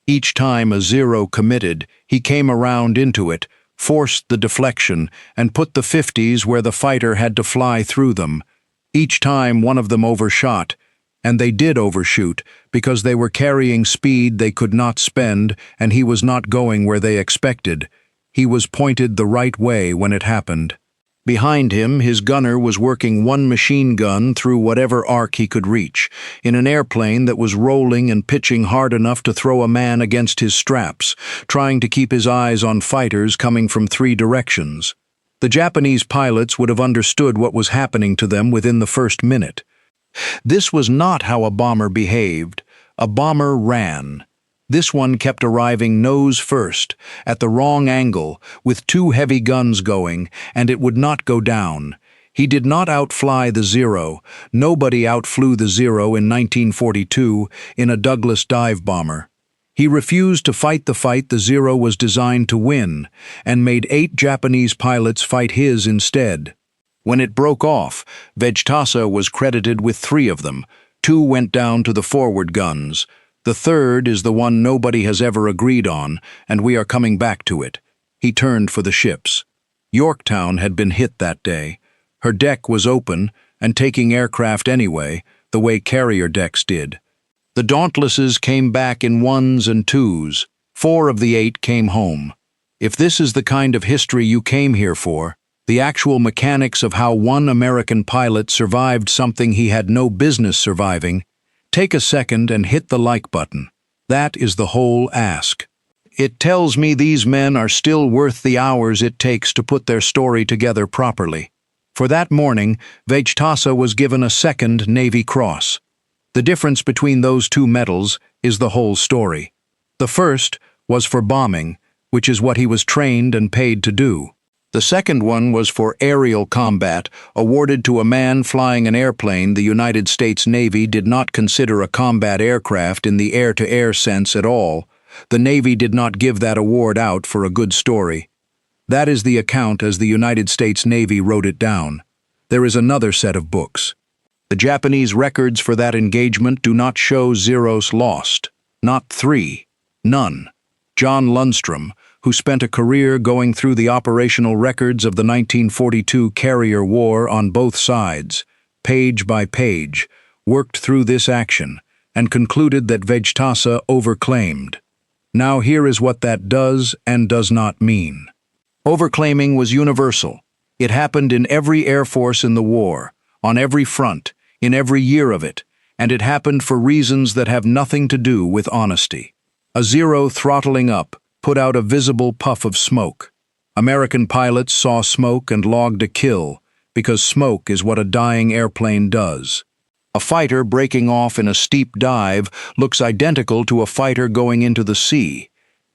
Each time a Zero committed, he came around into it, forced the deflection, and put the .50s where the fighter had to fly through them. Each time one of them overshot, and they did overshoot, because they were carrying speed they could not spend, and he was not going where they expected. He was pointed the right way when it happened. Behind him, his gunner was working one machine gun through whatever arc he could reach, in an airplane that was rolling and pitching hard enough to throw a man against his straps, trying to keep his eyes on fighters coming from 3 directions. The Japanese pilots would have understood what was happening to them within the first minute. This was not how a bomber behaved. A bomber ran. This one kept arriving nose first, at the wrong angle, with 2 heavy guns going, and it would not go down. He did not outfly the Zero. Nobody outflew the Zero in 1942 in a Douglas dive bomber. He refused to fight the fight the Zero was designed to win, and made 8 Japanese pilots fight his instead. When it broke off, Vejtasa was credited with 3 of them. 2 went down to the forward guns. The third is the one nobody has ever agreed on, and we are coming back to it. He turned for the ships. Yorktown had been hit that day. Her deck was open and taking aircraft anyway, the way carrier decks did. The Dauntlesses came back in 1s and 2s. 4 of the 8 came home. If this is the kind of history you came here for, the actual mechanics of how one American pilot survived something he had no business surviving, take a second and hit the like button. That is the whole ask. It tells me these men are still worth the hours it takes to put their story together properly. For that morning, Vejtasa was given a 2nd Navy Cross. The difference between those 2 medals is the whole story. The first was for bombing, which is what he was trained and paid to do. The second one was for aerial combat, awarded to a man flying an airplane the United States Navy did not consider a combat aircraft in the air-to-air sense at all. The Navy did not give that award out for a good story. That is the account as the United States Navy wrote it down. There is another set of books. The Japanese records for that engagement do not show zeros lost. Not 3. None. John Lundstrom, who spent a career going through the operational records of the 1942 Carrier War on both sides, page by page, worked through this action and concluded that Vejtasa overclaimed. Now here is what that does and does not mean. Overclaiming was universal. It happened in every air force in the war, on every front, in every year of it, and it happened for reasons that have nothing to do with honesty. A zero throttling up put out a visible puff of smoke. American pilots saw smoke and logged a kill, because smoke is what a dying airplane does. A fighter breaking off in a steep dive looks identical to a fighter going into the sea,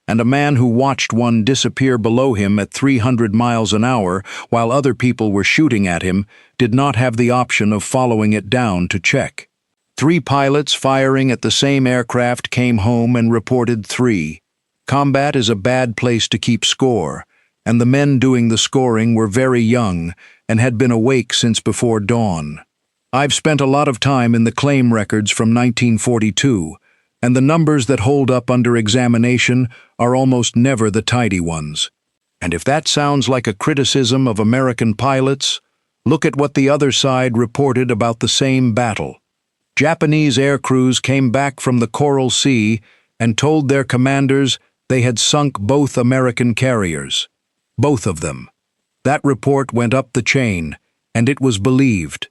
and a man who watched one disappear below him at 300 miles an hour while other people were shooting at him did not have the option of following it down to check. 3 pilots firing at the same aircraft came home and reported 3. Combat is a bad place to keep score, and the men doing the scoring were very young and had been awake since before dawn. I've spent a lot of time in the claim records from 1942, and the numbers that hold up under examination are almost never the tidy ones. And if that sounds like a criticism of American pilots, look at what the other side reported about the same battle. Japanese air crews came back from the Coral Sea and told their commanders they had sunk both American carriers. Both of them. That report went up the chain, and it was believed.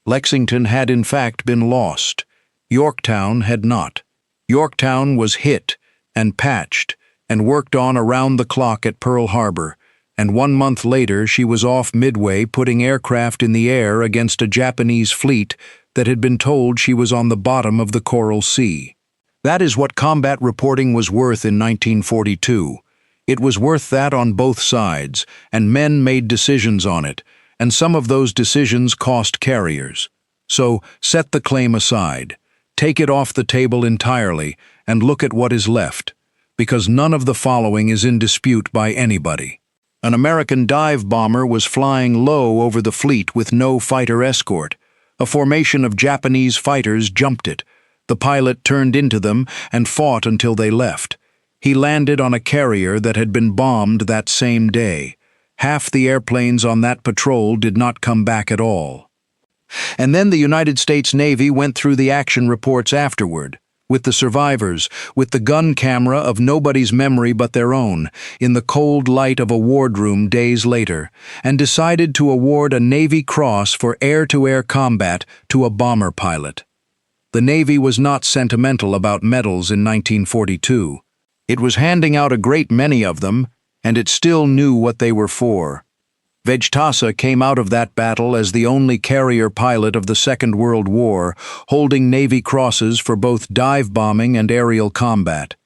Lexington had in fact been lost. Yorktown had not. Yorktown was hit and patched and worked on around the clock at Pearl Harbor, and 1 month later she was off Midway putting aircraft in the air against a Japanese fleet that had been told she was on the bottom of the Coral Sea. That is what combat reporting was worth in 1942. It was worth that on both sides, and men made decisions on it, and some of those decisions cost carriers. So set the claim aside, take it off the table entirely, and look at what is left, because none of the following is in dispute by anybody. An American dive bomber was flying low over the fleet with no fighter escort. A formation of Japanese fighters jumped it. The pilot turned into them and fought until they left. He landed on a carrier that had been bombed that same day. Half the airplanes on that patrol did not come back at all. And then the United States Navy went through the action reports afterward, with the survivors, with the gun camera of nobody's memory but their own, in the cold light of a wardroom days later, and decided to award a Navy Cross for air-to-air combat to a bomber pilot. The Navy was not sentimental about medals in 1942. It was handing out a great many of them, and it still knew what they were for. Vejtasa came out of that battle as the only carrier pilot of the Second World War, holding Navy crosses for both dive bombing and aerial combat.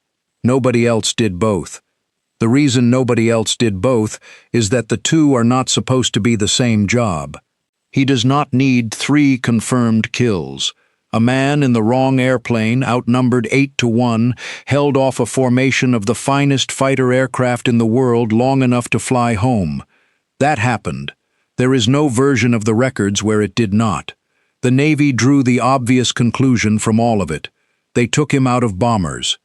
Nobody else did both. The reason nobody else did both is that the two are not supposed to be the same job. He does not need 3 confirmed kills. A man in the wrong airplane, outnumbered 8-1, held off a formation of the finest fighter aircraft in the world long enough to fly home. That happened. There is no version of the records where it did not. The Navy drew the obvious conclusion from all of it. They took him out of bombers.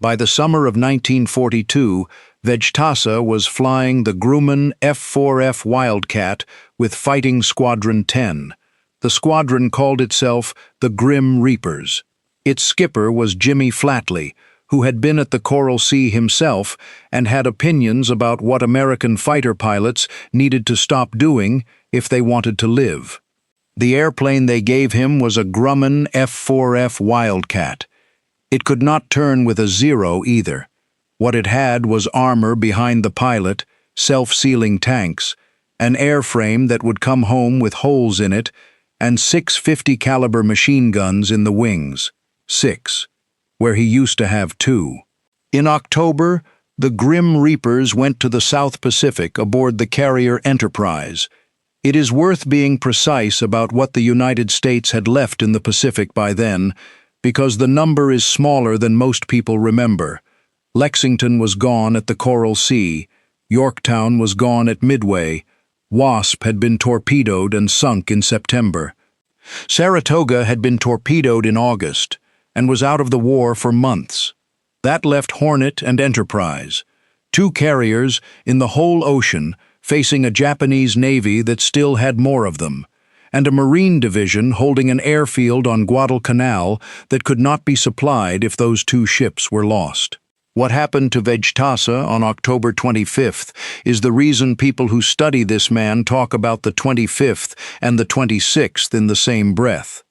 By the summer of 1942, Vejtasa was flying the Grumman F-4F Wildcat with Fighting Squadron 10. The squadron called itself the Grim Reapers. Its skipper was Jimmy Flatley, who had been at the Coral Sea himself and had opinions about what American fighter pilots needed to stop doing if they wanted to live. The airplane they gave him was a Grumman F-4F Wildcat. It could not turn with a zero either. What it had was armor behind the pilot, self-sealing tanks, an airframe that would come home with holes in it, and 6 50 caliber machine guns in the wings. 6. Where he used to have 2. In October, the Grim Reapers went to the South Pacific aboard the carrier Enterprise. It is worth being precise about what the United States had left in the Pacific by then, because the number is smaller than most people remember. Lexington was gone at the Coral Sea. Yorktown was gone at Midway. Wasp had been torpedoed and sunk in September. Saratoga had been torpedoed in August and was out of the war for months. That left Hornet and Enterprise, two carriers in the whole ocean facing a Japanese navy that still had more of them, and a Marine division holding an airfield on Guadalcanal that could not be supplied if those two ships were lost. What happened to Vejtasa on October 25th is the reason people who study this man talk about the 25th and the 26th in the same breath.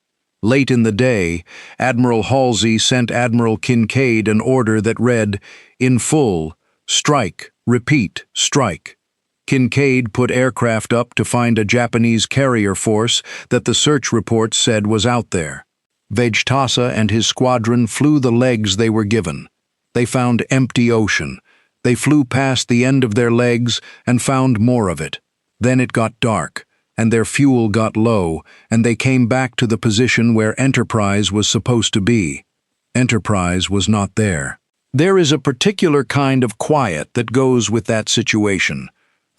Late in the day, Admiral Halsey sent Admiral Kinkaid an order that read, "In full, strike, repeat, strike." Kinkaid put aircraft up to find a Japanese carrier force that the search report said was out there. Vejtasa and his squadron flew the legs they were given. They found empty ocean. They flew past the end of their legs and found more of it. Then it got dark, and their fuel got low, and they came back to the position where Enterprise was supposed to be. Enterprise was not there. There is a particular kind of quiet that goes with that situation.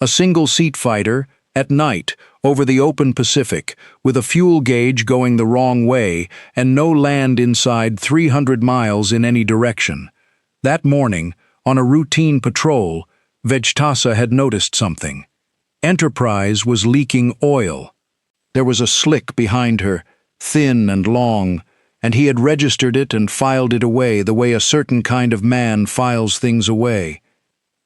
A single-seat fighter, at night, over the open Pacific, with a fuel gauge going the wrong way and no land inside 300 miles in any direction. That morning, on a routine patrol, Vejtasa had noticed something. Enterprise was leaking oil. There was a slick behind her, thin and long, and he had registered it and filed it away the way a certain kind of man files things away.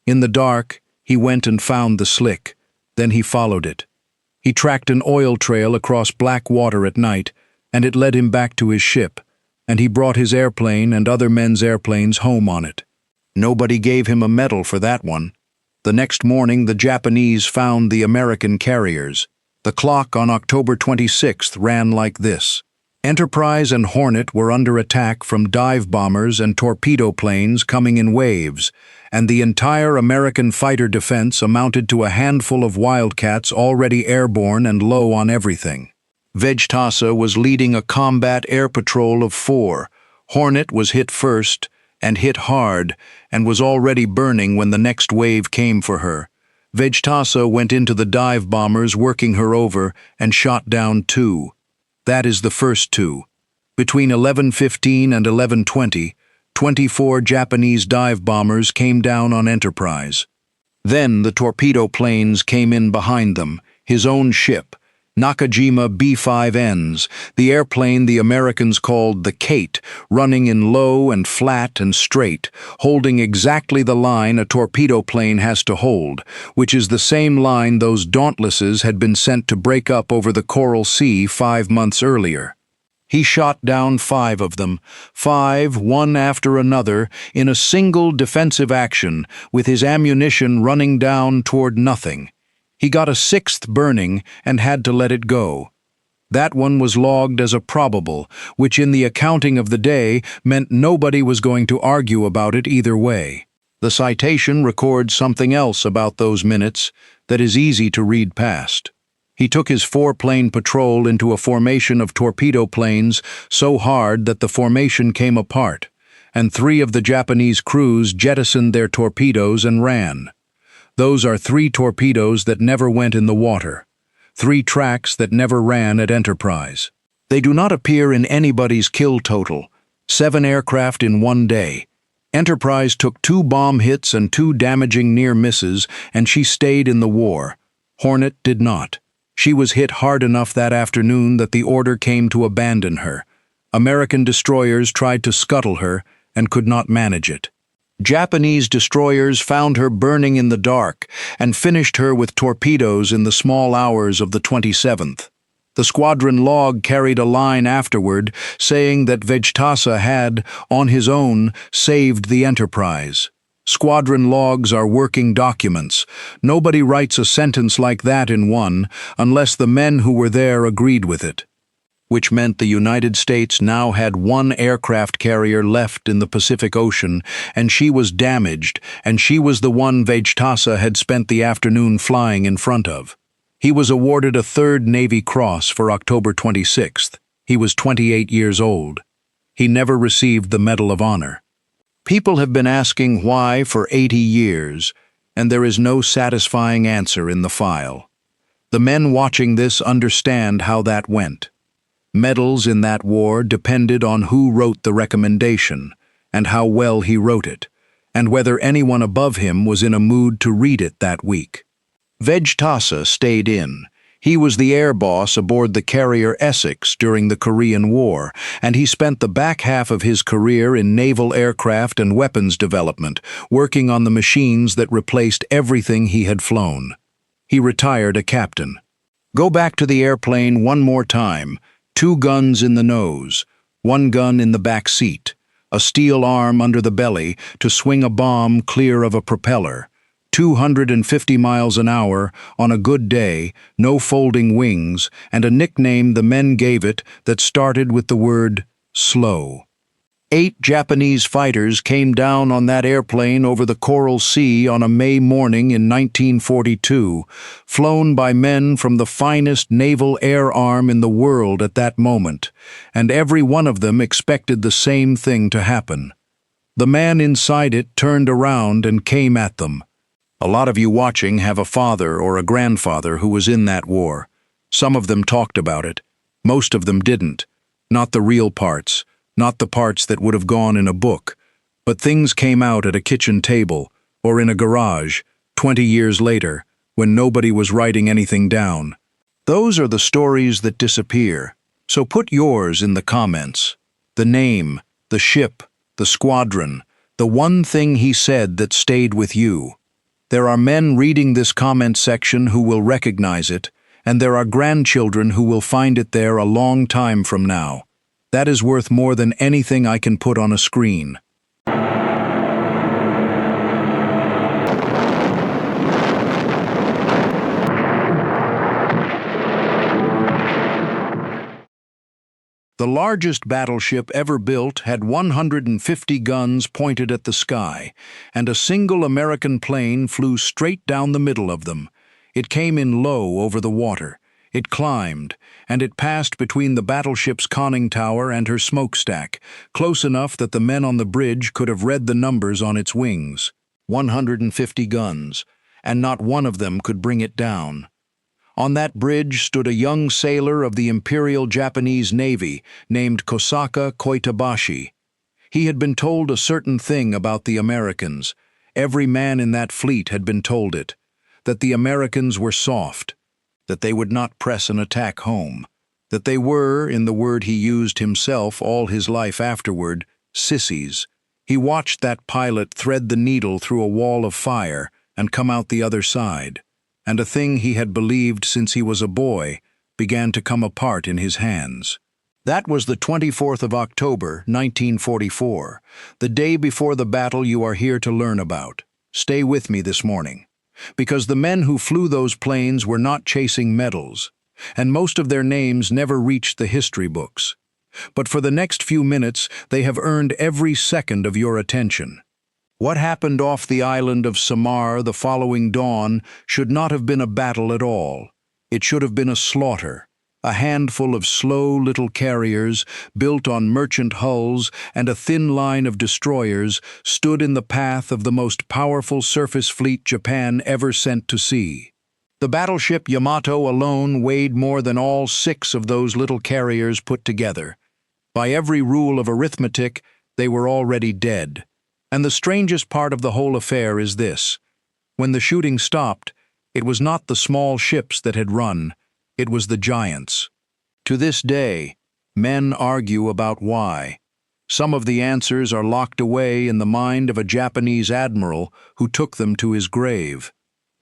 In the dark, he went and found the slick. Then he followed it. He tracked an oil trail across black water at night, and it led him back to his ship, and he brought his airplane and other men's airplanes home on it. Nobody gave him a medal for that one. The next morning, the Japanese found the American carriers. The clock on October 26th ran like this. Enterprise and Hornet were under attack from dive bombers and torpedo planes coming in waves, and the entire American fighter defense amounted to a handful of Wildcats already airborne and low on everything. Vejtasa was leading a combat air patrol of 4. Hornet was hit first, and hit hard, and was already burning when the next wave came for her. Vejtasa went into the dive bombers, working her over, and shot down 2. That is the first 2. Between 11:15 and 11:20, 24 Japanese dive bombers came down on Enterprise. Then the torpedo planes came in behind them, his own ship, Nakajima B-5Ns, the airplane the Americans called the Kate, running in low and flat and straight, holding exactly the line a torpedo plane has to hold, which is the same line those Dauntlesses had been sent to break up over the Coral Sea 5 months earlier. He shot down 5 of them, 5, one after another, in a single defensive action, with his ammunition running down toward nothing. He got a 6th burning and had to let it go. That one was logged as a probable, which in the accounting of the day meant nobody was going to argue about it either way. The citation records something else about those minutes that is easy to read past. He took his 4-plane patrol into a formation of torpedo planes so hard that the formation came apart, and 3 of the Japanese crews jettisoned their torpedoes and ran. Those are 3 torpedoes that never went in the water, 3 tracks that never ran at Enterprise. They do not appear in anybody's kill total, 7 aircraft in 1 day. Enterprise took 2 bomb hits and 2 damaging near misses, and she stayed in the war. Hornet did not. She was hit hard enough that afternoon that the order came to abandon her. American destroyers tried to scuttle her and could not manage it. Japanese destroyers found her burning in the dark and finished her with torpedoes in the small hours of the 27th. The squadron log carried a line afterward saying that Vejtasa had, on his own, saved the Enterprise. Squadron logs are working documents. Nobody writes a sentence like that in one unless the men who were there agreed with it. Which meant the United States now had 1 aircraft carrier left in the Pacific Ocean, and she was damaged, and she was the one Vejtasa had spent the afternoon flying in front of. He was awarded a 3rd Navy Cross for October 26th. He was 28 years old. He never received the Medal of Honor. People have been asking why for 80 years, and there is no satisfying answer in the file. The men watching this understand how that went. Medals in that war depended on who wrote the recommendation, and how well he wrote it, and whether anyone above him was in a mood to read it that week. Vejtasa stayed in. He was the air boss aboard the carrier Essex during the Korean War, and he spent the back half of his career in naval aircraft and weapons development, working on the machines that replaced everything he had flown. He retired a captain. Go back to the airplane one more time. 2 guns in the nose, 1 gun in the back seat, a steel arm under the belly to swing a bomb clear of a propeller, 250 miles an hour on a good day, no folding wings, and a nickname the men gave it that started with the word slow. 8 Japanese fighters came down on that airplane over the Coral Sea on a May morning in 1942, flown by men from the finest naval air arm in the world at that moment, and every one of them expected the same thing to happen. The man inside it turned around and came at them. A lot of you watching have a father or a grandfather who was in that war. Some of them talked about it. Most of them didn't. Not the real parts. Not the parts that would have gone in a book, but things came out at a kitchen table or in a garage 20 years later when nobody was writing anything down. Those are the stories that disappear, so put yours in the comments. The name, the ship, the squadron, the one thing he said that stayed with you. There are men reading this comment section who will recognize it, and there are grandchildren who will find it there a long time from now. That is worth more than anything I can put on a screen. The largest battleship ever built had 150 guns pointed at the sky, and a single American plane flew straight down the middle of them. It came in low over the water. It climbed, and it passed between the battleship's conning tower and her smokestack, close enough that the men on the bridge could have read the numbers on its wings. 150 guns, and not one of them could bring it down. On that bridge stood a young sailor of the Imperial Japanese Navy named Kosaka Koitabashi. He had been told a certain thing about the Americans. Every man in that fleet had been told it, that the Americans were soft, that they would not press an attack home, that they were, in the word he used himself all his life afterward, sissies. He watched that pilot thread the needle through a wall of fire and come out the other side, and a thing he had believed since he was a boy began to come apart in his hands. That was the 24th of October, 1944, the day before the battle you are here to learn about. Stay with me this morning. Because the men who flew those planes were not chasing medals, and most of their names never reached the history books. But for the next few minutes, they have earned every second of your attention. What happened off the island of Samar the following dawn should not have been a battle at all. It should have been a slaughter. A handful of slow little carriers, built on merchant hulls, and a thin line of destroyers stood in the path of the most powerful surface fleet Japan ever sent to sea. The battleship Yamato alone weighed more than all 6 of those little carriers put together. By every rule of arithmetic, they were already dead. And the strangest part of the whole affair is this. When the shooting stopped, it was not the small ships that had run. It was the giants. To this day, men argue about why. Some of the answers are locked away in the mind of a Japanese admiral who took them to his grave.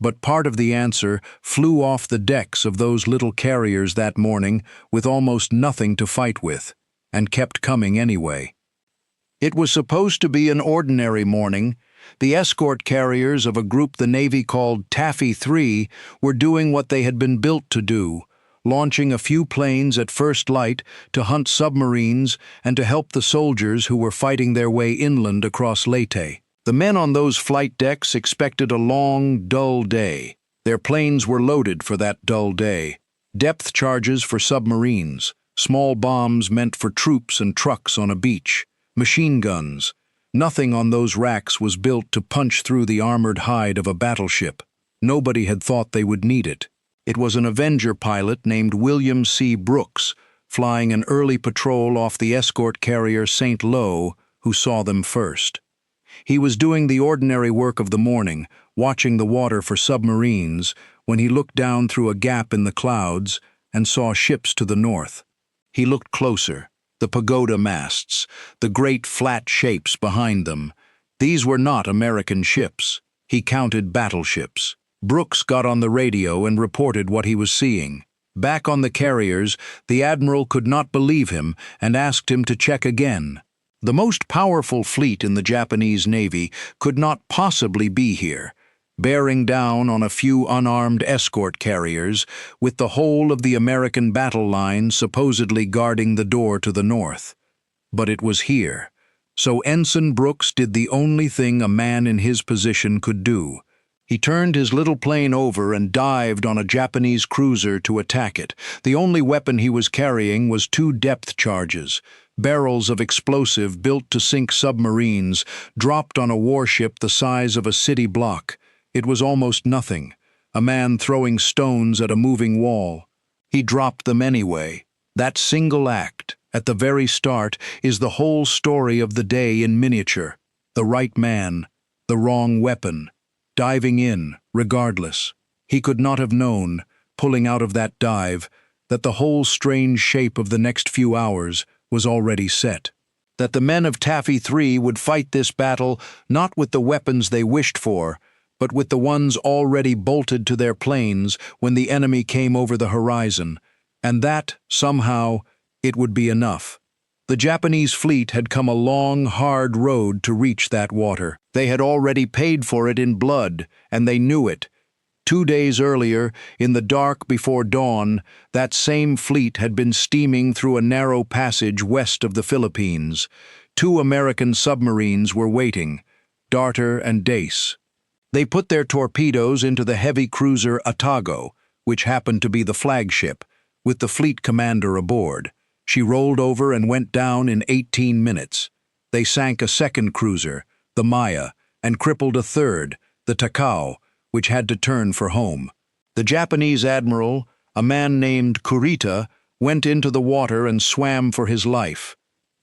But part of the answer flew off the decks of those little carriers that morning with almost nothing to fight with, and kept coming anyway. It was supposed to be an ordinary morning. The escort carriers of a group the Navy called Taffy 3 were doing what they had been built to do, launching a few planes at first light to hunt submarines and to help the soldiers who were fighting their way inland across Leyte. The men on those flight decks expected a long, dull day. Their planes were loaded for that dull day. Depth charges for submarines, small bombs meant for troops and trucks on a beach, machine guns. Nothing on those racks was built to punch through the armored hide of a battleship. Nobody had thought they would need it. It was an Avenger pilot named William C. Brooks flying an early patrol off the escort carrier St. Lo, who saw them first. He was doing the ordinary work of the morning, watching the water for submarines, when he looked down through a gap in the clouds and saw ships to the north. He looked closer, the pagoda masts, the great flat shapes behind them. These were not American ships. He counted battleships. Brooks got on the radio and reported what he was seeing. Back on the carriers, the admiral could not believe him and asked him to check again. The most powerful fleet in the Japanese Navy could not possibly be here, bearing down on a few unarmed escort carriers, with the whole of the American battle line supposedly guarding the door to the north. But it was here. So Ensign Brooks did the only thing a man in his position could do. He turned his little plane over and dived on a Japanese cruiser to attack it. The only weapon he was carrying was 2 depth charges, barrels of explosive built to sink submarines, dropped on a warship the size of a city block. It was almost nothing, a man throwing stones at a moving wall. He dropped them anyway. That single act, at the very start, is the whole story of the day in miniature. The right man, the wrong weapon, diving in, regardless. He could not have known, pulling out of that dive, that the whole strange shape of the next few hours was already set. That the men of Taffy 3 would fight this battle not with the weapons they wished for, but with the ones already bolted to their planes when the enemy came over the horizon, and that, somehow, it would be enough. The Japanese fleet had come a long, hard road to reach that water. They had already paid for it in blood, and they knew it. 2 days earlier, in the dark before dawn, that same fleet had been steaming through a narrow passage west of the Philippines. 2 American submarines were waiting, Darter and Dace. They put their torpedoes into the heavy cruiser Otago, which happened to be the flagship, with the fleet commander aboard. She rolled over and went down in 18 minutes. They sank a second cruiser, the Maya, and crippled a third, the Takao, which had to turn for home. The Japanese admiral, a man named Kurita, went into the water and swam for his life.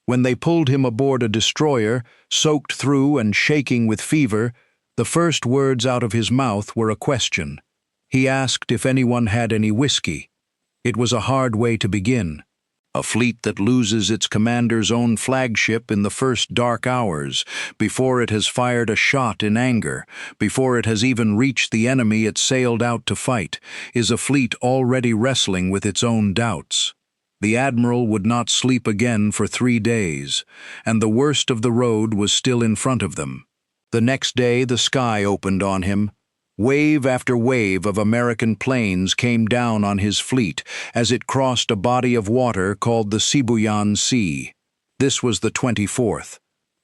When they pulled him aboard a destroyer, soaked through and shaking with fever, the first words out of his mouth were a question. He asked if anyone had any whiskey. It was a hard way to begin. A fleet that loses its commander's own flagship in the first dark hours, before it has fired a shot in anger, before it has even reached the enemy it sailed out to fight, is a fleet already wrestling with its own doubts. The admiral would not sleep again for 3 days, and the worst of the road was still in front of them. The next day the sky opened on him. Wave after wave of American planes came down on his fleet as it crossed a body of water called the Sibuyan Sea. This was the 24th,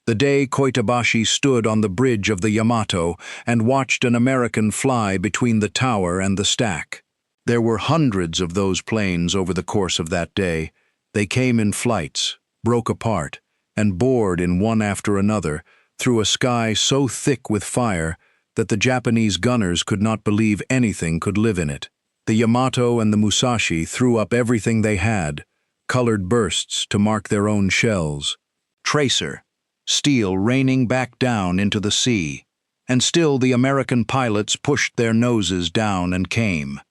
the day Koitabashi stood on the bridge of the Yamato and watched an American fly between the tower and the stack. There were hundreds of those planes over the course of that day. They came in flights, broke apart, and bored in one after another through a sky so thick with fire that the Japanese gunners could not believe anything could live in it. The Yamato and the Musashi threw up everything they had, colored bursts to mark their own shells. Tracer, steel raining back down into the sea. And still the American pilots pushed their noses down and came.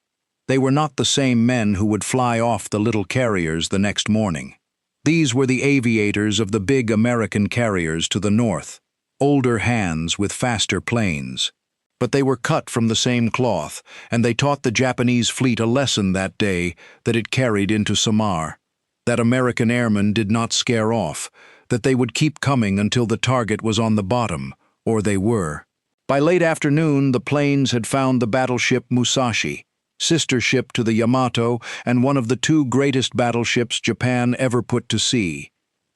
They were not the same men who would fly off the little carriers the next morning. These were the aviators of the big American carriers to the north, older hands with faster planes. But they were cut from the same cloth, and they taught the Japanese fleet a lesson that day that it carried into Samar. That American airmen did not scare off, that they would keep coming until the target was on the bottom, or they were. By late afternoon, the planes had found the battleship Musashi, sister ship to the Yamato and one of the 2 greatest battleships Japan ever put to sea.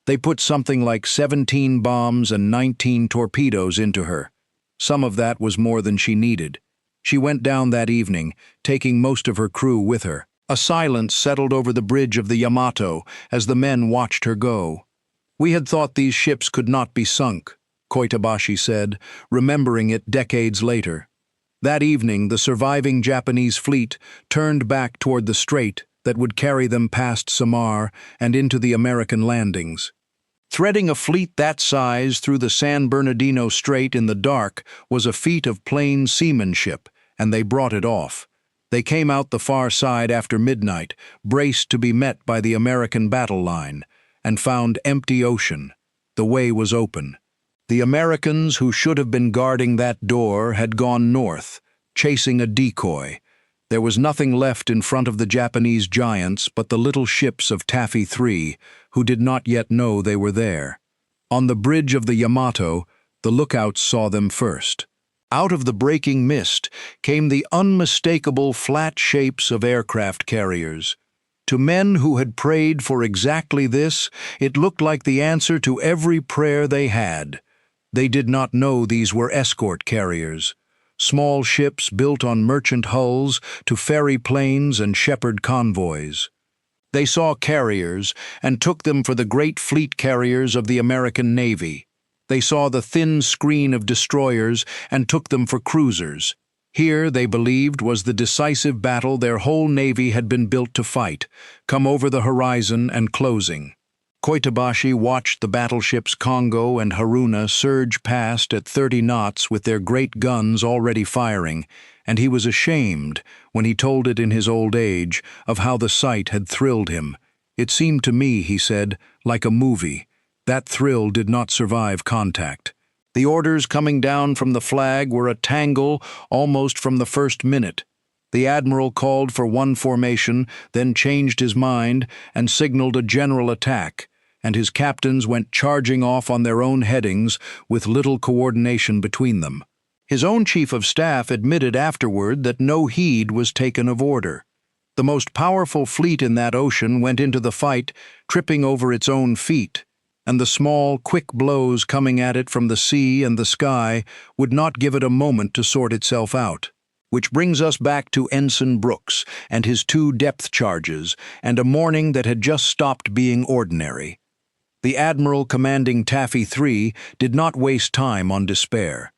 They put something like 17 bombs and 19 torpedoes into her. Some of that was more than she needed. She went down that evening, taking most of her crew with her. A silence settled over the bridge of the Yamato as the men watched her go. "We had thought these ships could not be sunk," Koitabashi said, remembering it decades later. That evening, the surviving Japanese fleet turned back toward the strait that would carry them past Samar and into the American landings. Threading a fleet that size through the San Bernardino Strait in the dark was a feat of plain seamanship, and they brought it off. They came out the far side after midnight, braced to be met by the American battle line, and found empty ocean. The way was open. The Americans who should have been guarding that door had gone north, chasing a decoy. There was nothing left in front of the Japanese giants but the little ships of Taffy III, who did not yet know they were there. On the bridge of the Yamato, the lookouts saw them first. Out of the breaking mist came the unmistakable flat shapes of aircraft carriers. To men who had prayed for exactly this, it looked like the answer to every prayer they had. They did not know these were escort carriers, small ships built on merchant hulls to ferry planes and shepherd convoys. They saw carriers and took them for the great fleet carriers of the American Navy. They saw the thin screen of destroyers and took them for cruisers. Here, they believed, was the decisive battle their whole navy had been built to fight, come over the horizon and closing. Koitabashi watched the battleships Kongo and Haruna surge past at 30 knots with their great guns already firing, and he was ashamed, when he told it in his old age, of how the sight had thrilled him. "It seemed to me," he said, "like a movie. That thrill did not survive contact." The orders coming down from the flag were a tangle almost from the first minute. The admiral called for one formation, then changed his mind and signaled a general attack, and his captains went charging off on their own headings with little coordination between them. His own chief of staff admitted afterward that no heed was taken of order. The most powerful fleet in that ocean went into the fight, tripping over its own feet, and the small, quick blows coming at it from the sea and the sky would not give it a moment to sort itself out. Which brings us back to Ensign Brooks and his 2 depth charges and a morning that had just stopped being ordinary. The admiral commanding Taffy III did not waste time on despair.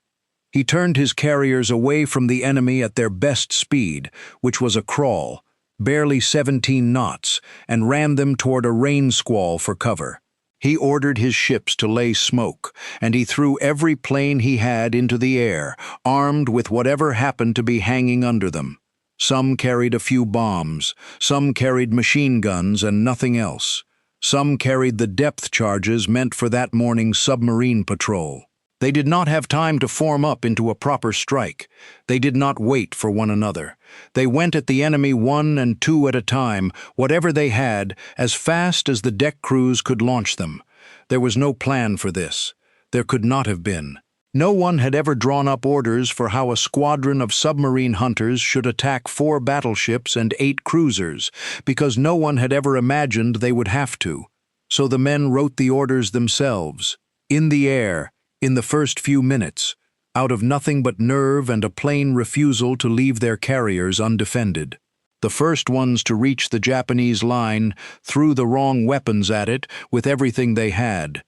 He turned his carriers away from the enemy at their best speed, which was a crawl, barely 17 knots, and ran them toward a rain squall for cover. He ordered his ships to lay smoke, and he threw every plane he had into the air, armed with whatever happened to be hanging under them. Some carried a few bombs, some carried machine guns and nothing else. Some carried the depth charges meant for that morning's submarine patrol. They did not have time to form up into a proper strike. They did not wait for one another. They went at the enemy 1 and 2 at a time, whatever they had, as fast as the deck crews could launch them. There was no plan for this. There could not have been. No one had ever drawn up orders for how a squadron of submarine hunters should attack 4 battleships and 8 cruisers, because no one had ever imagined they would have to. So the men wrote the orders themselves, in the air, in the first few minutes, out of nothing but nerve and a plain refusal to leave their carriers undefended. The first ones to reach the Japanese line threw the wrong weapons at it with everything they had.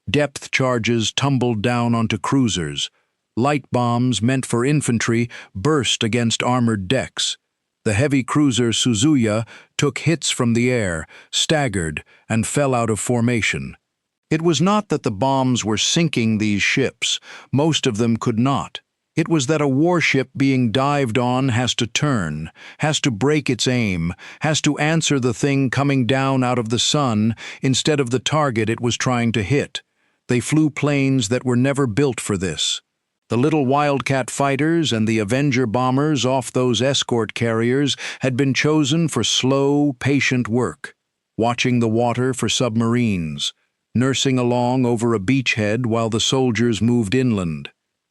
Depth charges tumbled down onto cruisers. Light bombs meant for infantry burst against armored decks. The heavy cruiser Suzuya took hits from the air, staggered, and fell out of formation. It was not that the bombs were sinking these ships. Most of them could not. It was that a warship being dived on has to turn, has to break its aim, has to answer the thing coming down out of the sun instead of the target it was trying to hit. They flew planes that were never built for this. The little Wildcat fighters and the Avenger bombers off those escort carriers had been chosen for slow, patient work, watching the water for submarines, nursing along over a beachhead while the soldiers moved inland.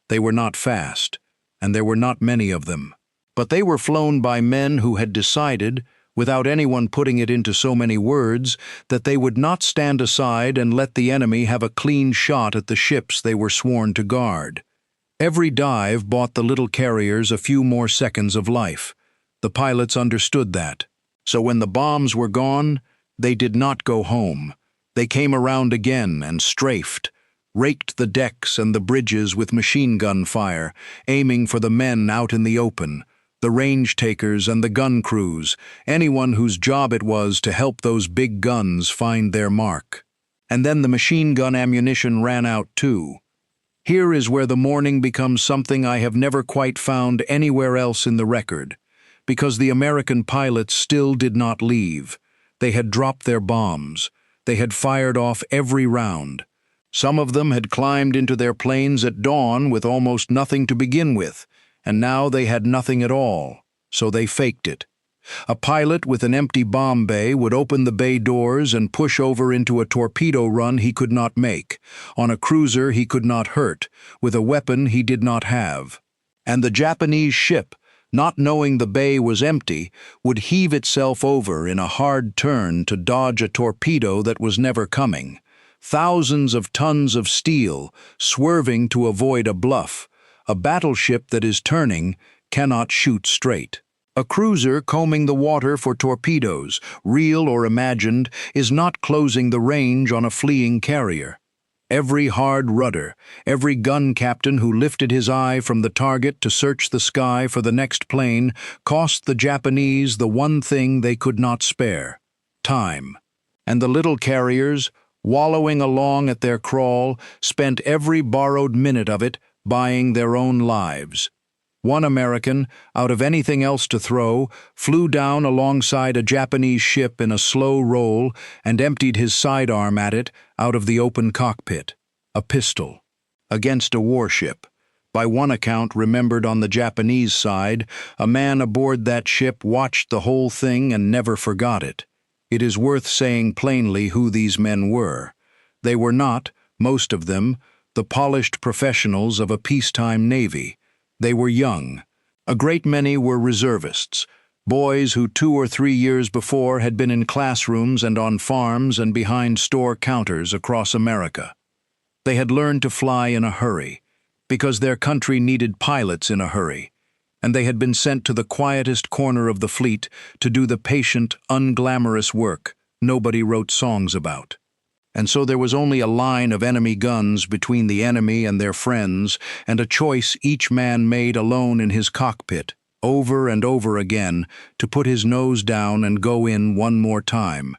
They were not fast, and there were not many of them. But they were flown by men who had decided, without anyone putting it into so many words, that they would not stand aside and let the enemy have a clean shot at the ships they were sworn to guard. Every dive bought the little carriers a few more seconds of life. The pilots understood that. So when the bombs were gone, they did not go home. They came around again and strafed, raked the decks and the bridges with machine gun fire, aiming for the men out in the open, The range takers and the gun crews, anyone whose job it was to help those big guns find their mark. And then the machine gun ammunition ran out too. Here is where the morning becomes something I have never quite found anywhere else in the record, because the American pilots still did not leave. They had dropped their bombs. They had fired off every round. Some of them had climbed into their planes at dawn with almost nothing to begin with, and now they had nothing at all, so they faked it. A pilot with an empty bomb bay would open the bay doors and push over into a torpedo run he could not make, on a cruiser he could not hurt, with a weapon he did not have. And the Japanese ship, not knowing the bay was empty, would heave itself over in a hard turn to dodge a torpedo that was never coming. Thousands of tons of steel, swerving to avoid a bluff. A battleship that is turning cannot shoot straight. A cruiser combing the water for torpedoes, real or imagined, is not closing the range on a fleeing carrier. Every hard rudder, every gun captain who lifted his eye from the target to search the sky for the next plane cost the Japanese the one thing they could not spare: time. And the little carriers, wallowing along at their crawl, spent every borrowed minute of it buying their own lives. One American, out of anything else to throw, flew down alongside a Japanese ship in a slow roll and emptied his sidearm at it out of the open cockpit. A pistol. Against a warship. By one account remembered on the Japanese side, a man aboard that ship watched the whole thing and never forgot it. It is worth saying plainly who these men were. They were not, most of them, the polished professionals of a peacetime navy. They were young. A great many were reservists, boys who 2 or 3 years before had been in classrooms and on farms and behind store counters across America. They had learned to fly in a hurry, because their country needed pilots in a hurry, and they had been sent to the quietest corner of the fleet to do the patient, unglamorous work nobody wrote songs about. And so there was only a line of enemy guns between the enemy and their friends, and a choice each man made alone in his cockpit, over and over again, to put his nose down and go in one more time.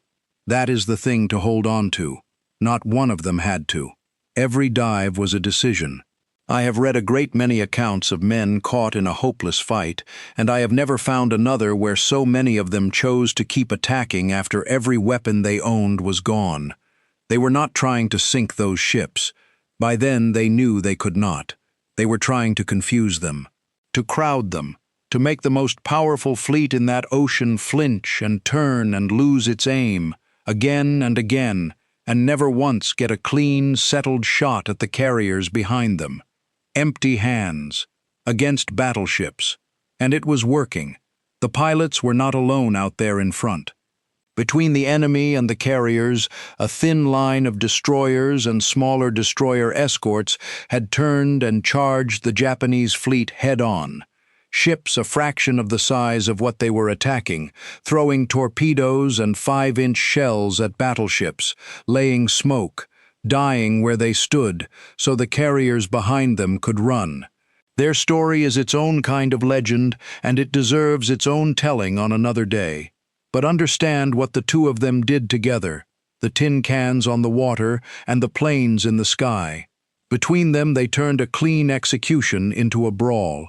That is the thing to hold on to. Not one of them had to. Every dive was a decision. I have read a great many accounts of men caught in a hopeless fight, and I have never found another where so many of them chose to keep attacking after every weapon they owned was gone. They were not trying to sink those ships. By then they knew they could not. They were trying to confuse them, to crowd them, to make the most powerful fleet in that ocean flinch and turn and lose its aim, again and never once get a clean, settled shot at the carriers behind them. Empty hands, against battleships. And it was working. The pilots were not alone out there in front. Between the enemy and the carriers, a thin line of destroyers and smaller destroyer escorts had turned and charged the Japanese fleet head-on. Ships a fraction of the size of what they were attacking, throwing torpedoes and 5-inch shells at battleships, laying smoke, dying where they stood, so the carriers behind them could run. Their story is its own kind of legend, and it deserves its own telling on another day. But understand what the two of them did together, the tin cans on the water and the planes in the sky. Between them they turned a clean execution into a brawl.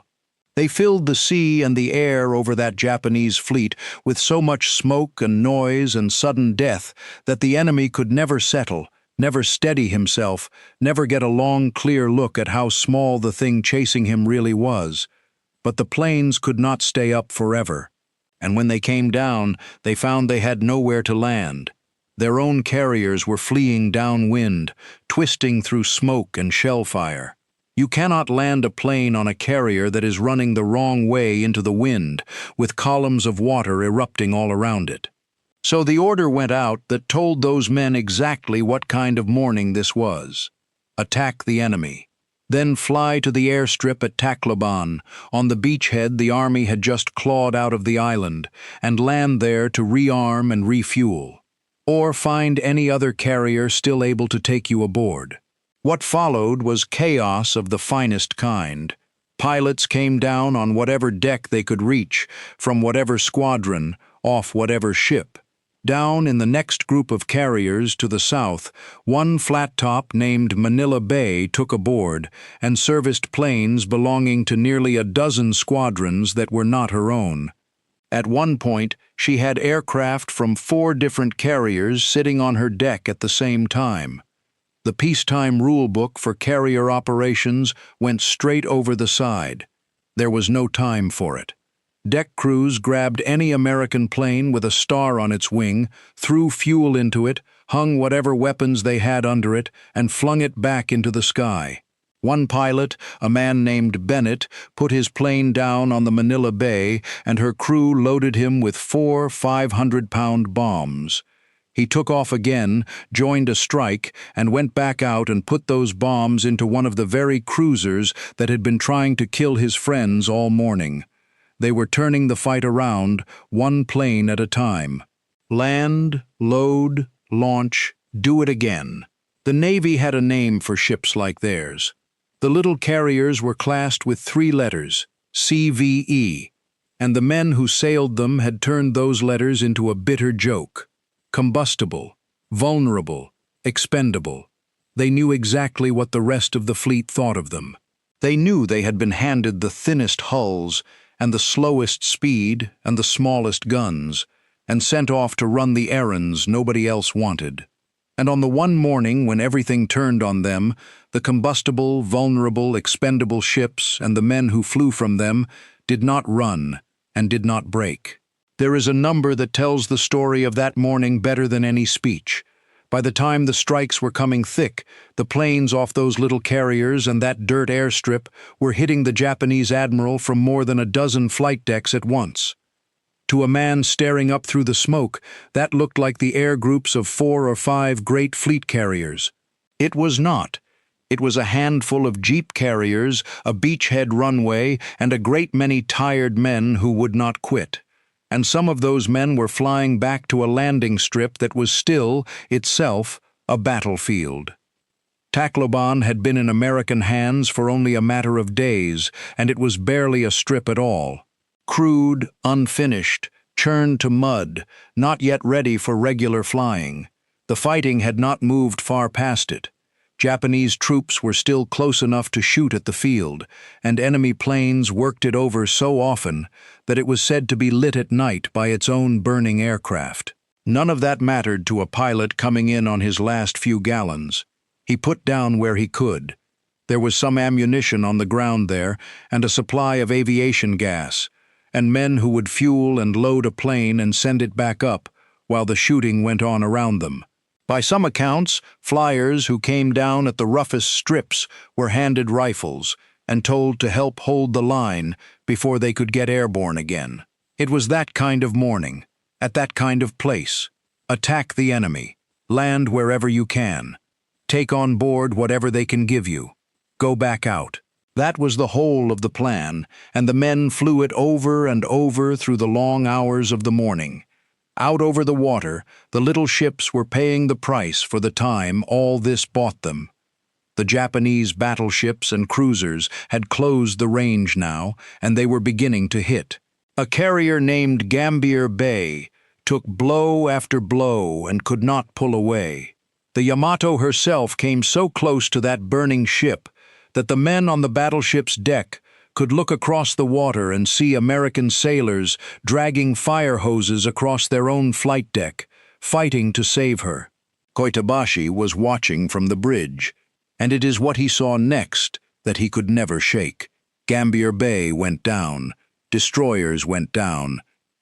They filled the sea and the air over that Japanese fleet with so much smoke and noise and sudden death that the enemy could never settle, never steady himself, never get a long, clear look at how small the thing chasing him really was. But the planes could not stay up forever. And when they came down, they found they had nowhere to land. Their own carriers were fleeing downwind, twisting through smoke and shell fire. You cannot land a plane on a carrier that is running the wrong way into the wind, with columns of water erupting all around it. So the order went out that told those men exactly what kind of morning this was. Attack the enemy. Then fly to the airstrip at Tacloban. On the beachhead the army had just clawed out of the island, and land there to rearm and refuel. Or find any other carrier still able to take you aboard. What followed was chaos of the finest kind. Pilots came down on whatever deck they could reach, from whatever squadron, off whatever ship. Down in the next group of carriers to the south, one flat-top named Manila Bay took aboard and serviced planes belonging to nearly a dozen squadrons that were not her own. At one point, she had aircraft from 4 different carriers sitting on her deck at the same time. The peacetime rulebook for carrier operations went straight over the side. There was no time for it. Deck crews grabbed any American plane with a star on its wing, threw fuel into it, hung whatever weapons they had under it, and flung it back into the sky. One pilot, a man named Bennett, put his plane down on the Manila Bay, and her crew loaded him with 4 500-pound bombs. He took off again, joined a strike, and went back out and put those bombs into one of the very cruisers that had been trying to kill his friends all morning. They were turning the fight around, one plane at a time. Land, load, launch, do it again. The Navy had a name for ships like theirs. The little carriers were classed with 3 letters, CVE, and the men who sailed them had turned those letters into a bitter joke. Combustible, vulnerable, expendable. They knew exactly what the rest of the fleet thought of them. They knew they had been handed the thinnest hulls and the slowest speed and the smallest guns, and sent off to run the errands nobody else wanted. And on the one morning when everything turned on them, the combustible, vulnerable, expendable ships and the men who flew from them did not run and did not break. There is a number that tells the story of that morning better than any speech. By the time the strikes were coming thick, the planes off those little carriers and that dirt airstrip were hitting the Japanese admiral from more than a dozen flight decks at once. To a man staring up through the smoke, that looked like the air groups of 4 or 5 great fleet carriers. It was not. It was a handful of jeep carriers, a beachhead runway, and a great many tired men who would not quit. And some of those men were flying back to a landing strip that was still, itself, a battlefield. Tacloban had been in American hands for only a matter of days, and it was barely a strip at all. Crude, unfinished, churned to mud, not yet ready for regular flying. The fighting had not moved far past it. Japanese troops were still close enough to shoot at the field, and enemy planes worked it over so often that it was said to be lit at night by its own burning aircraft. None of that mattered to a pilot coming in on his last few gallons. He put down where he could. There was some ammunition on the ground there, and a supply of aviation gas, and men who would fuel and load a plane and send it back up, while the shooting went on around them. By some accounts, flyers who came down at the roughest strips were handed rifles and told to help hold the line before they could get airborne again. It was that kind of morning, at that kind of place. Attack the enemy. Land wherever you can. Take on board whatever they can give you. Go back out. That was the whole of the plan, and the men flew it over and over through the long hours of the morning. Out over the water, the little ships were paying the price for the time all this bought them. The Japanese battleships and cruisers had closed the range now, and they were beginning to hit. A carrier named Gambier Bay took blow after blow and could not pull away. The Yamato herself came so close to that burning ship that the men on the battleship's deck could look across the water and see American sailors dragging fire hoses across their own flight deck, fighting to save her. Koitabashi was watching from the bridge, and it is what he saw next that he could never shake. Gambier Bay went down, destroyers went down,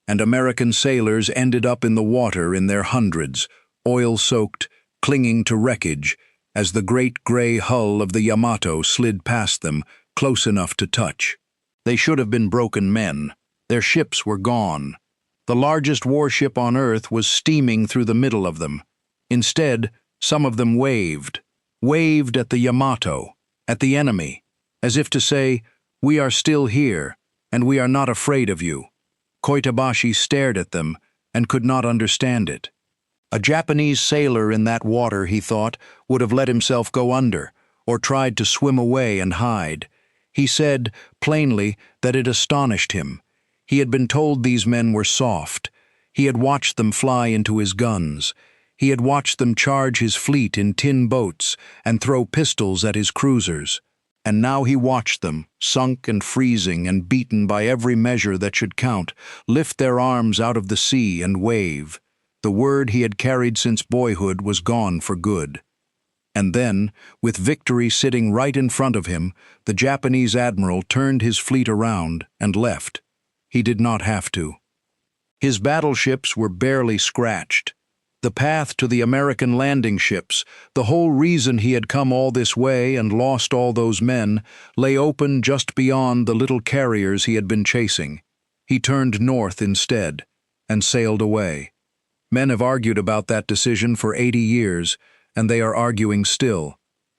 and American sailors ended up in the water in their hundreds, oil-soaked, clinging to wreckage, as the great gray hull of the Yamato slid past them, close enough to touch. They should have been broken men. Their ships were gone. The largest warship on Earth was steaming through the middle of them. Instead, some of them waved at the Yamato, at the enemy, as if to say, "We are still here, and we are not afraid of you." Koitabashi stared at them and could not understand it. A Japanese sailor in that water, he thought, would have let himself go under, or tried to swim away and hide. He said, plainly, that it astonished him. He had been told these men were soft. He had watched them fly into his guns. He had watched them charge his fleet in tin boats and throw pistols at his cruisers. And now he watched them, sunk and freezing and beaten by every measure that should count, lift their arms out of the sea and wave. The word he had carried since boyhood was gone for good. And then, with victory sitting right in front of him, the Japanese admiral turned his fleet around and left. He did not have to. His battleships were barely scratched. The path to the American landing ships, the whole reason he had come all this way and lost all those men, lay open just beyond the little carriers he had been chasing. He turned north instead, and sailed away. Men have argued about that decision for 80 years, and they are arguing still.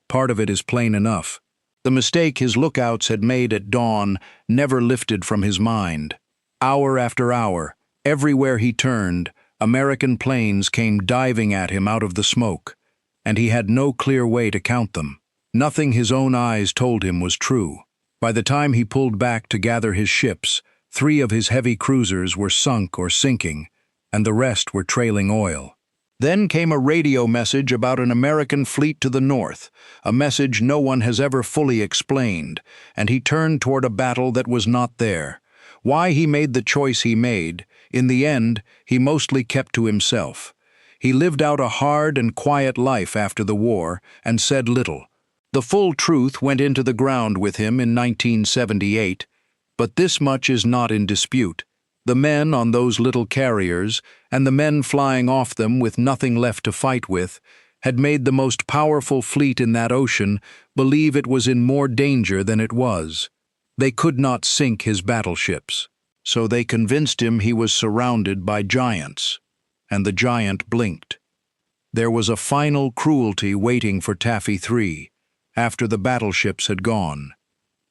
Part of it is plain enough. The mistake his lookouts had made at dawn never lifted from his mind. Hour after hour, everywhere he turned, American planes came diving at him out of the smoke, and he had no clear way to count them. Nothing his own eyes told him was true. By the time he pulled back to gather his ships, 3 of his heavy cruisers were sunk or sinking, and the rest were trailing oil. Then came a radio message about an American fleet to the north, a message no one has ever fully explained, and he turned toward a battle that was not there. Why he made the choice he made, in the end, he mostly kept to himself. He lived out a hard and quiet life after the war and said little. The full truth went into the ground with him in 1978, but this much is not in dispute. The men on those little carriers, and the men flying off them with nothing left to fight with, had made the most powerful fleet in that ocean believe it was in more danger than it was. They could not sink his battleships, so they convinced him he was surrounded by giants, and the giant blinked. There was a final cruelty waiting for Taffy 3, after the battleships had gone.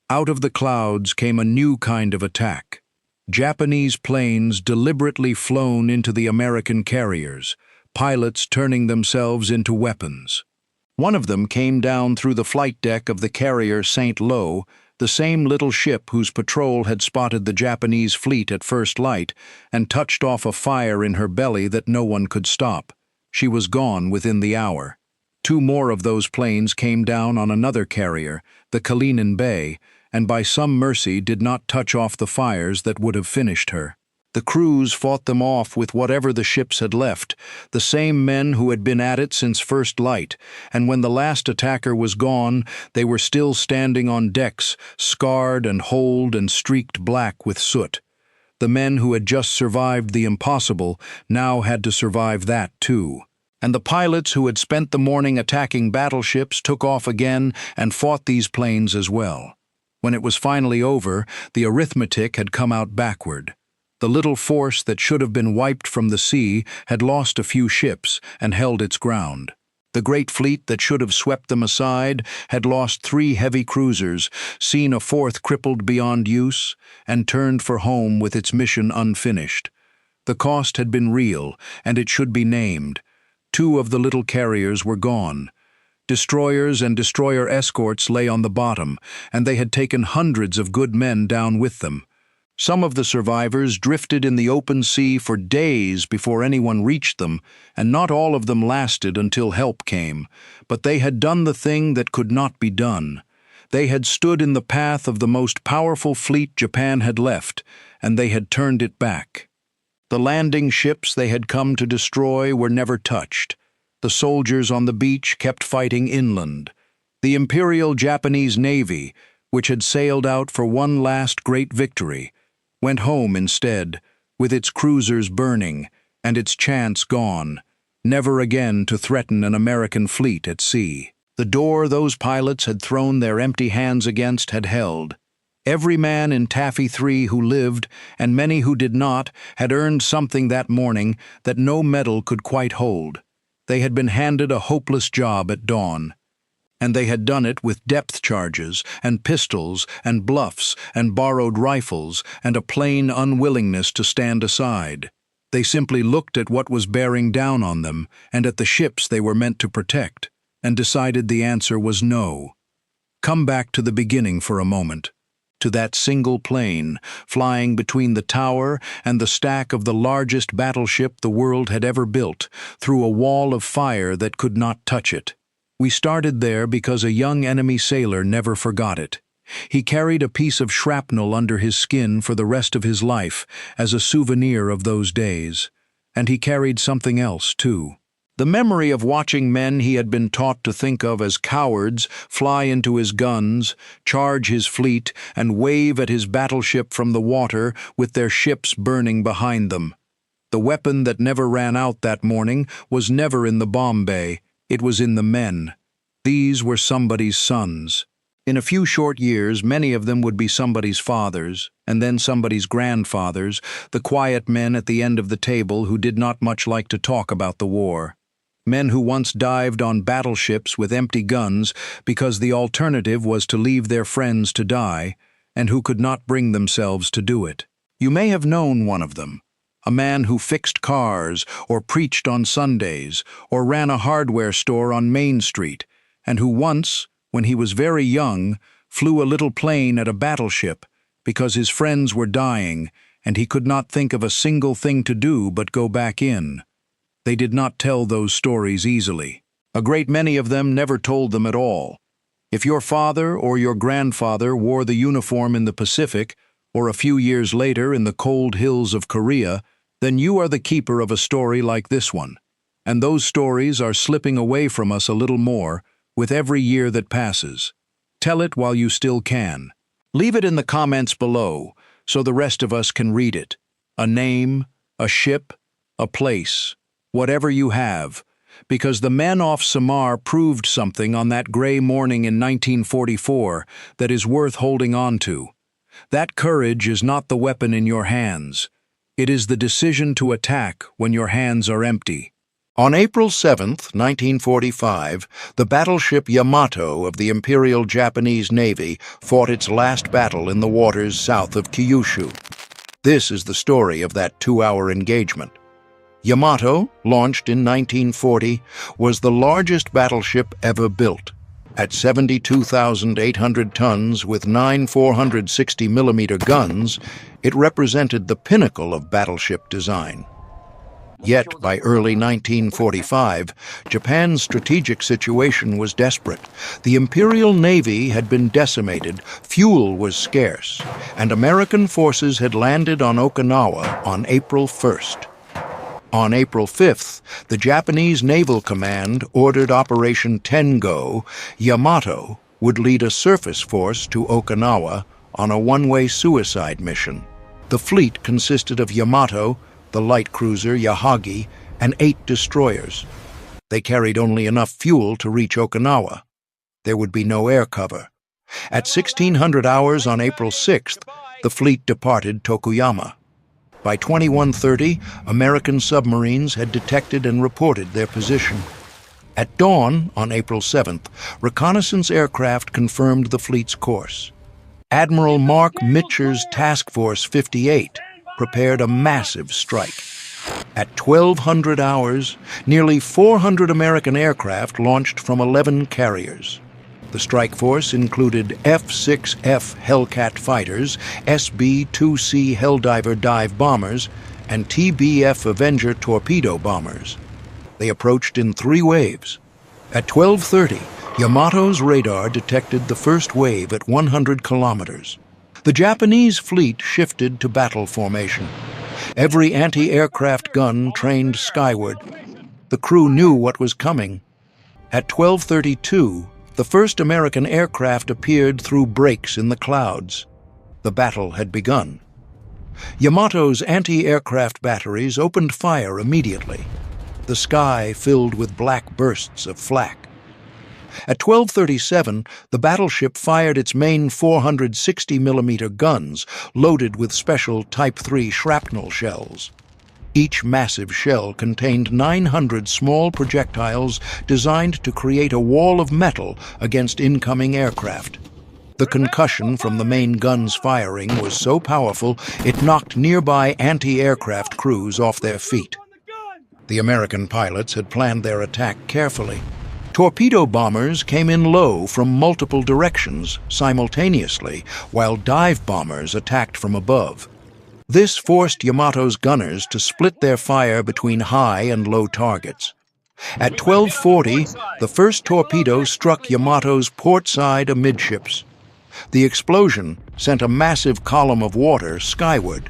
Out of the clouds came a new kind of attack. Japanese planes deliberately flown into the American carriers, pilots turning themselves into weapons. One of them came down through the flight deck of the carrier St. Lo, the same little ship whose patrol had spotted the Japanese fleet at first light and touched off a fire in her belly that no one could stop. She was gone within the hour. 2 more of those planes came down on another carrier, the Kalinin Bay, and by some mercy did not touch off the fires that would have finished her. The crews fought them off with whatever the ships had left, the same men who had been at it since first light, and when the last attacker was gone, they were still standing on decks, scarred and holed and streaked black with soot. The men who had just survived the impossible now had to survive that too. And the pilots who had spent the morning attacking battleships took off again and fought these planes as well. When it was finally over, the arithmetic had come out backward. The little force that should have been wiped from the sea had lost a few ships and held its ground. The great fleet that should have swept them aside had lost 3 heavy cruisers, seen a 4th crippled beyond use, and turned for home with its mission unfinished. The cost had been real, and it should be named. 2 of the little carriers were gone. Destroyers and destroyer escorts lay on the bottom, and they had taken hundreds of good men down with them. Some of the survivors drifted in the open sea for days before anyone reached them, and not all of them lasted until help came, but they had done the thing that could not be done. They had stood in the path of the most powerful fleet Japan had left, and they had turned it back. The landing ships they had come to destroy were never touched. The soldiers on the beach kept fighting inland. The Imperial Japanese Navy, which had sailed out for one last great victory, went home instead, with its cruisers burning and its chance gone, never again to threaten an American fleet at sea. The door those pilots had thrown their empty hands against had held. Every man in Taffy 3 who lived, and many who did not, had earned something that morning that no medal could quite hold. They had been handed a hopeless job at dawn. And they had done it with depth charges, and pistols, and bluffs, and borrowed rifles, and a plain unwillingness to stand aside. They simply looked at what was bearing down on them, and at the ships they were meant to protect, and decided the answer was no. Come back to the beginning for a moment, to that single plane, flying between the tower and the stack of the largest battleship the world had ever built, through a wall of fire that could not touch it. We started there because a young enemy sailor never forgot it. He carried a piece of shrapnel under his skin for the rest of his life as a souvenir of those days. And he carried something else, too. The memory of watching men he had been taught to think of as cowards fly into his guns, charge his fleet, and wave at his battleship from the water with their ships burning behind them. The weapon that never ran out that morning was never in the bomb bay, it was in the men. These were somebody's sons. In a few short years, many of them would be somebody's fathers, and then somebody's grandfathers, the quiet men at the end of the table who did not much like to talk about the war. Men who once dived on battleships with empty guns because the alternative was to leave their friends to die, and who could not bring themselves to do it. You may have known one of them, a man who fixed cars, or preached on Sundays, or ran a hardware store on Main Street, and who once, when he was very young, flew a little plane at a battleship because his friends were dying and he could not think of a single thing to do but go back in. They did not tell those stories easily. A great many of them never told them at all. If your father or your grandfather wore the uniform in the Pacific, or a few years later in the cold hills of Korea, then you are the keeper of a story like this one. And those stories are slipping away from us a little more with every year that passes. Tell it while you still can. Leave it in the comments below so the rest of us can read it. A name, a ship, a place. Whatever you have, because the men off Samar proved something on that gray morning in 1944 that is worth holding on to. That courage is not the weapon in your hands. It is the decision to attack when your hands are empty. On April 7, 1945, the battleship Yamato of the Imperial Japanese Navy fought its last battle in the waters south of Kyushu. This is the story of that 2-hour engagement. Yamato, launched in 1940, was the largest battleship ever built. At 72,800 tons with 9 460mm guns, it represented the pinnacle of battleship design. Yet, by early 1945, Japan's strategic situation was desperate. The Imperial Navy had been decimated, fuel was scarce, and American forces had landed on Okinawa on April 1st. On April 5th, the Japanese Naval Command ordered Operation Tengo. Yamato would lead a surface force to Okinawa on a one-way suicide mission. The fleet consisted of Yamato, the light cruiser Yahagi, and 8 destroyers. They carried only enough fuel to reach Okinawa. There would be no air cover. At 1600 hours on April 6th, the fleet departed Tokuyama. By 2130, American submarines had detected and reported their position. At dawn on April 7th, reconnaissance aircraft confirmed the fleet's course. Admiral Marc Mitscher's Task Force 58 prepared a massive strike. At 1200 hours, nearly 400 American aircraft launched from 11 carriers. The strike force included F-6F Hellcat fighters, SB-2C Helldiver dive bombers, and TBF Avenger torpedo bombers. They approached in 3 waves. At 12:30, Yamato's radar detected the first wave at 100 kilometers. The Japanese fleet shifted to battle formation. Every anti-aircraft gun trained skyward. The crew knew what was coming. At 12:32, the first American aircraft appeared through breaks in the clouds. The battle had begun. Yamato's anti-aircraft batteries opened fire immediately. The sky filled with black bursts of flak. At 12:37, the battleship fired its main 460mm guns, loaded with special Type 3 shrapnel shells. Each massive shell contained 900 small projectiles designed to create a wall of metal against incoming aircraft. The concussion from the main guns firing was so powerful it knocked nearby anti-aircraft crews off their feet. The American pilots had planned their attack carefully. Torpedo bombers came in low from multiple directions simultaneously, while dive bombers attacked from above. This forced Yamato's gunners to split their fire between high and low targets. At 12:40, the first torpedo struck Yamato's port side amidships. The explosion sent a massive column of water skyward.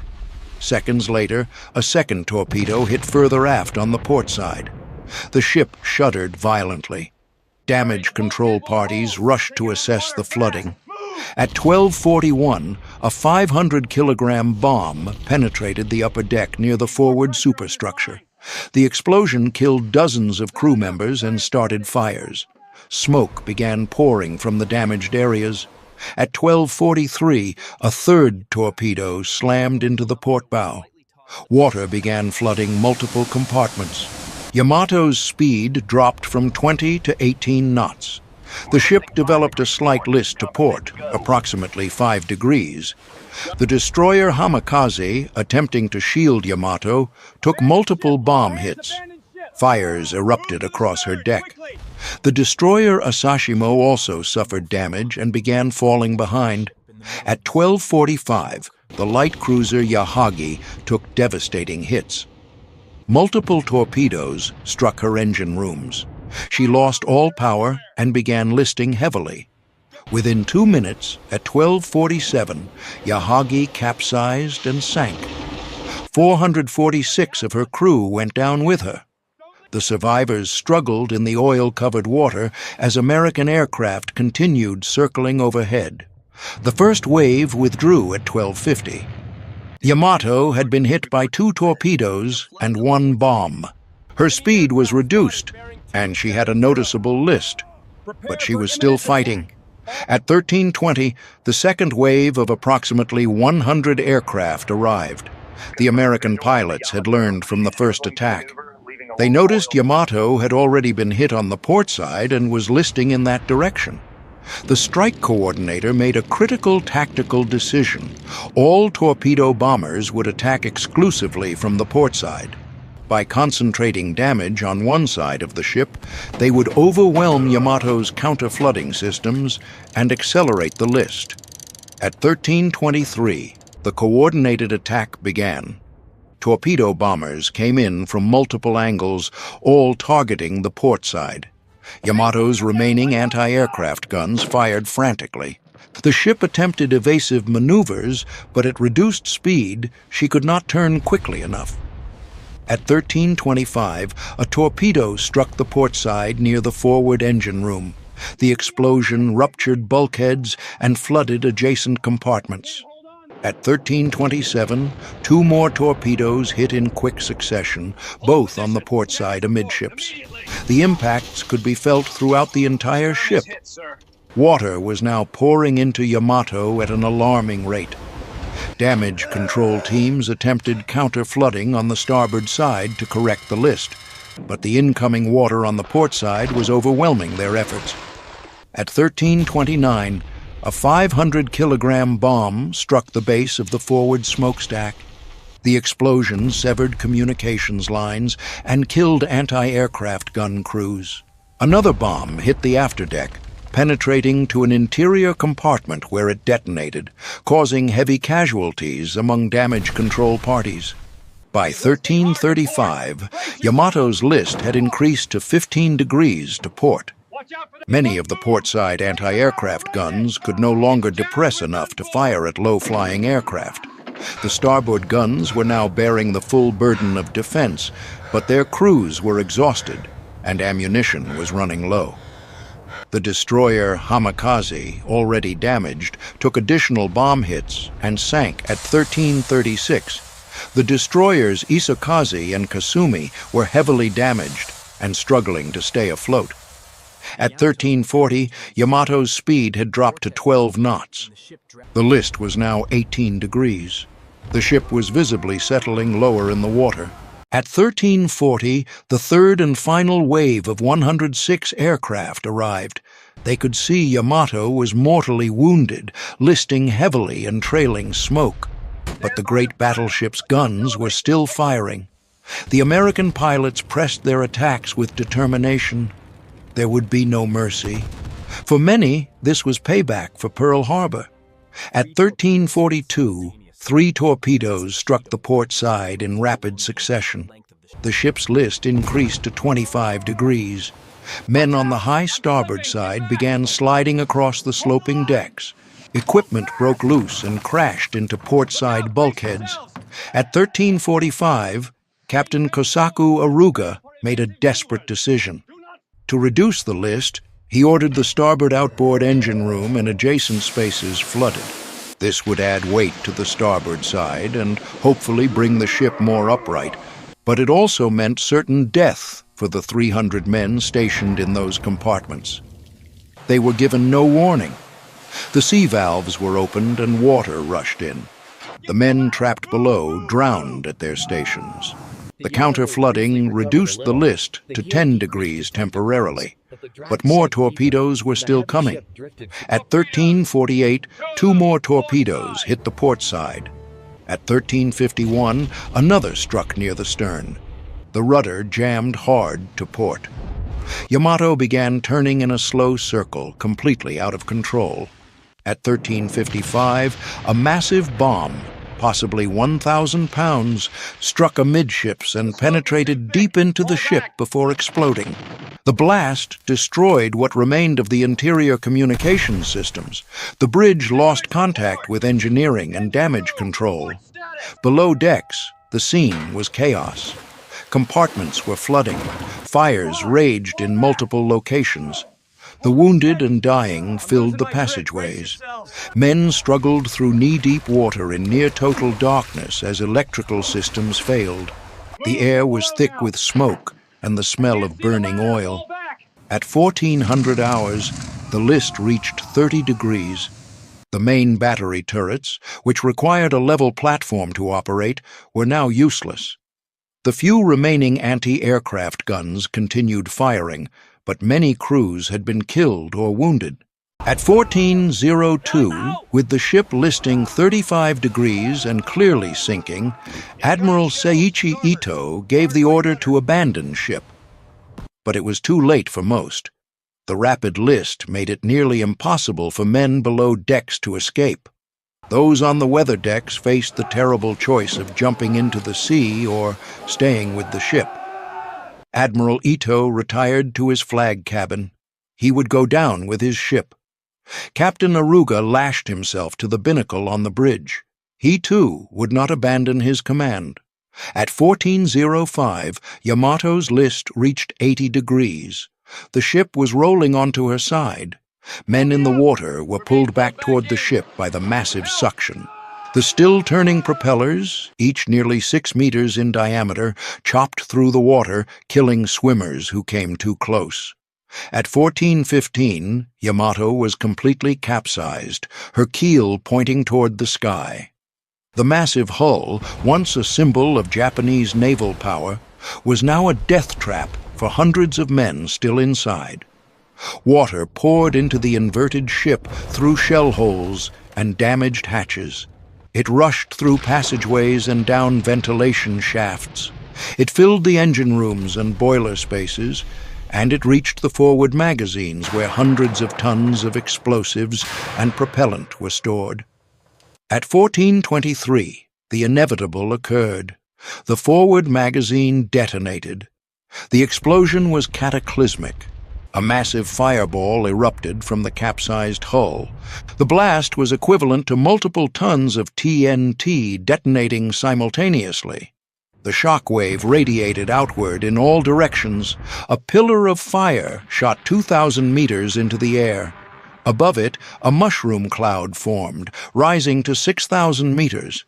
Seconds later, a second torpedo hit further aft on the port side. The ship shuddered violently. Damage control parties rushed to assess the flooding. At 12:41, a 500-kilogram bomb penetrated the upper deck near the forward superstructure. The explosion killed dozens of crew members and started fires. Smoke began pouring from the damaged areas. At 12:43, a third torpedo slammed into the port bow. Water began flooding multiple compartments. Yamato's speed dropped from 20 to 18 knots. The ship developed a slight list to port, approximately 5 degrees. The destroyer Hamikaze, attempting to shield Yamato, took multiple bomb hits. Fires erupted across her deck. The destroyer Asashimo also suffered damage and began falling behind. At 12:45, the light cruiser Yahagi took devastating hits. Multiple torpedoes struck her engine rooms. She lost all power and began listing heavily. Within 2 minutes, at 12:47, Yahagi capsized and sank. 446 of her crew went down with her. The survivors struggled in the oil-covered water as American aircraft continued circling overhead. The first wave withdrew at 12:50. Yamato had been hit by 2 torpedoes and 1 bomb. Her speed was reduced, and she had a noticeable list, but she was still fighting. At 13:20, the second wave of approximately 100 aircraft arrived. The American pilots had learned from the first attack. They noticed Yamato had already been hit on the port side and was listing in that direction. The strike coordinator made a critical tactical decision. All torpedo bombers would attack exclusively from the port side. By concentrating damage on one side of the ship, they would overwhelm Yamato's counter-flooding systems and accelerate the list. At 13:23, the coordinated attack began. Torpedo bombers came in from multiple angles, all targeting the port side. Yamato's remaining anti-aircraft guns fired frantically. The ship attempted evasive maneuvers, but at reduced speed, she could not turn quickly enough. At 13:25, a torpedo struck the port side near the forward engine room. The explosion ruptured bulkheads and flooded adjacent compartments. At 13:27, 2 more torpedoes hit in quick succession, both on the port side amidships. The impacts could be felt throughout the entire ship. Water was now pouring into Yamato at an alarming rate. Damage control teams attempted counter-flooding on the starboard side to correct the list, but the incoming water on the port side was overwhelming their efforts. At 13:29, a 500-kilogram bomb struck the base of the forward smokestack. The explosion severed communications lines and killed anti-aircraft gun crews. Another bomb hit the afterdeck, penetrating to an interior compartment where it detonated, causing heavy casualties among damage control parties. By 13:35, Yamato's list had increased to 15 degrees to port. Many of the port-side anti-aircraft guns could no longer depress enough to fire at low-flying aircraft. The starboard guns were now bearing the full burden of defense, but their crews were exhausted and ammunition was running low. The destroyer Hamikaze, already damaged, took additional bomb hits and sank at 13:36. The destroyers Isakaze and Kasumi were heavily damaged and struggling to stay afloat. At 13:40, Yamato's speed had dropped to 12 knots. The list was now 18 degrees. The ship was visibly settling lower in the water. At 13:40, the third and final wave of 106 aircraft arrived. They could see Yamato was mortally wounded, listing heavily and trailing smoke. But the great battleship's guns were still firing. The American pilots pressed their attacks with determination. There would be no mercy. For many, this was payback for Pearl Harbor. At 13:42, 3 torpedoes struck the port side in rapid succession. The ship's list increased to 25 degrees. Men on the high starboard side began sliding across the sloping decks. Equipment broke loose and crashed into port-side bulkheads. At 13:45, Captain Kosaku Aruga made a desperate decision. To reduce the list, he ordered the starboard outboard engine room and adjacent spaces flooded. This would add weight to the starboard side and hopefully bring the ship more upright, but it also meant certain death for the 300 men stationed in those compartments. They were given no warning. The sea valves were opened and water rushed in. The men trapped below drowned at their stations. The counter-flooding reduced the list to 10 degrees temporarily, but more torpedoes were still coming. At 13:48, 2 more torpedoes hit the port side. At 13:51, another struck near the stern. The rudder jammed hard to port. Yamato began turning in a slow circle, completely out of control. At 13:55, a massive bomb, possibly 1,000 pounds, struck amidships and penetrated deep into the ship before exploding. The blast destroyed what remained of the interior communications systems. The bridge lost contact with engineering and damage control. Below decks, the scene was chaos. Compartments were flooding. Fires raged in multiple locations. The wounded and dying filled the passageways. Men struggled through knee-deep water in near-total darkness as electrical systems failed. The air was thick with smoke and the smell of burning oil. At 1400 hours, the list reached 30 degrees. The main battery turrets, which required a level platform to operate, were now useless. The few remaining anti-aircraft guns continued firing, but many crews had been killed or wounded. At 14:02, with the ship listing 35 degrees and clearly sinking, Admiral Seiichi Ito gave the order to abandon ship. But it was too late for most. The rapid list made it nearly impossible for men below decks to escape. Those on the weather decks faced the terrible choice of jumping into the sea or staying with the ship. Admiral Ito retired to his flag cabin. He would go down with his ship. Captain Aruga lashed himself to the binnacle on the bridge. He, too, would not abandon his command. At 14:05, Yamato's list reached 80 degrees. The ship was rolling onto her side. Men in the water were pulled back toward the ship by the massive suction. The still-turning propellers, each nearly 6 meters in diameter, chopped through the water, killing swimmers who came too close. At 14:15, Yamato was completely capsized, her keel pointing toward the sky. The massive hull, once a symbol of Japanese naval power, was now a death trap for hundreds of men still inside. Water poured into the inverted ship through shell holes and damaged hatches. It rushed through passageways and down ventilation shafts. It filled the engine rooms and boiler spaces, and it reached the forward magazines where hundreds of tons of explosives and propellant were stored. At 14:23, the inevitable occurred. The forward magazine detonated. The explosion was cataclysmic. A massive fireball erupted from the capsized hull. The blast was equivalent to multiple tons of TNT detonating simultaneously. The shock wave radiated outward in all directions. A pillar of fire shot 2,000 meters into the air. Above it, a mushroom cloud formed, rising to 6,000 meters.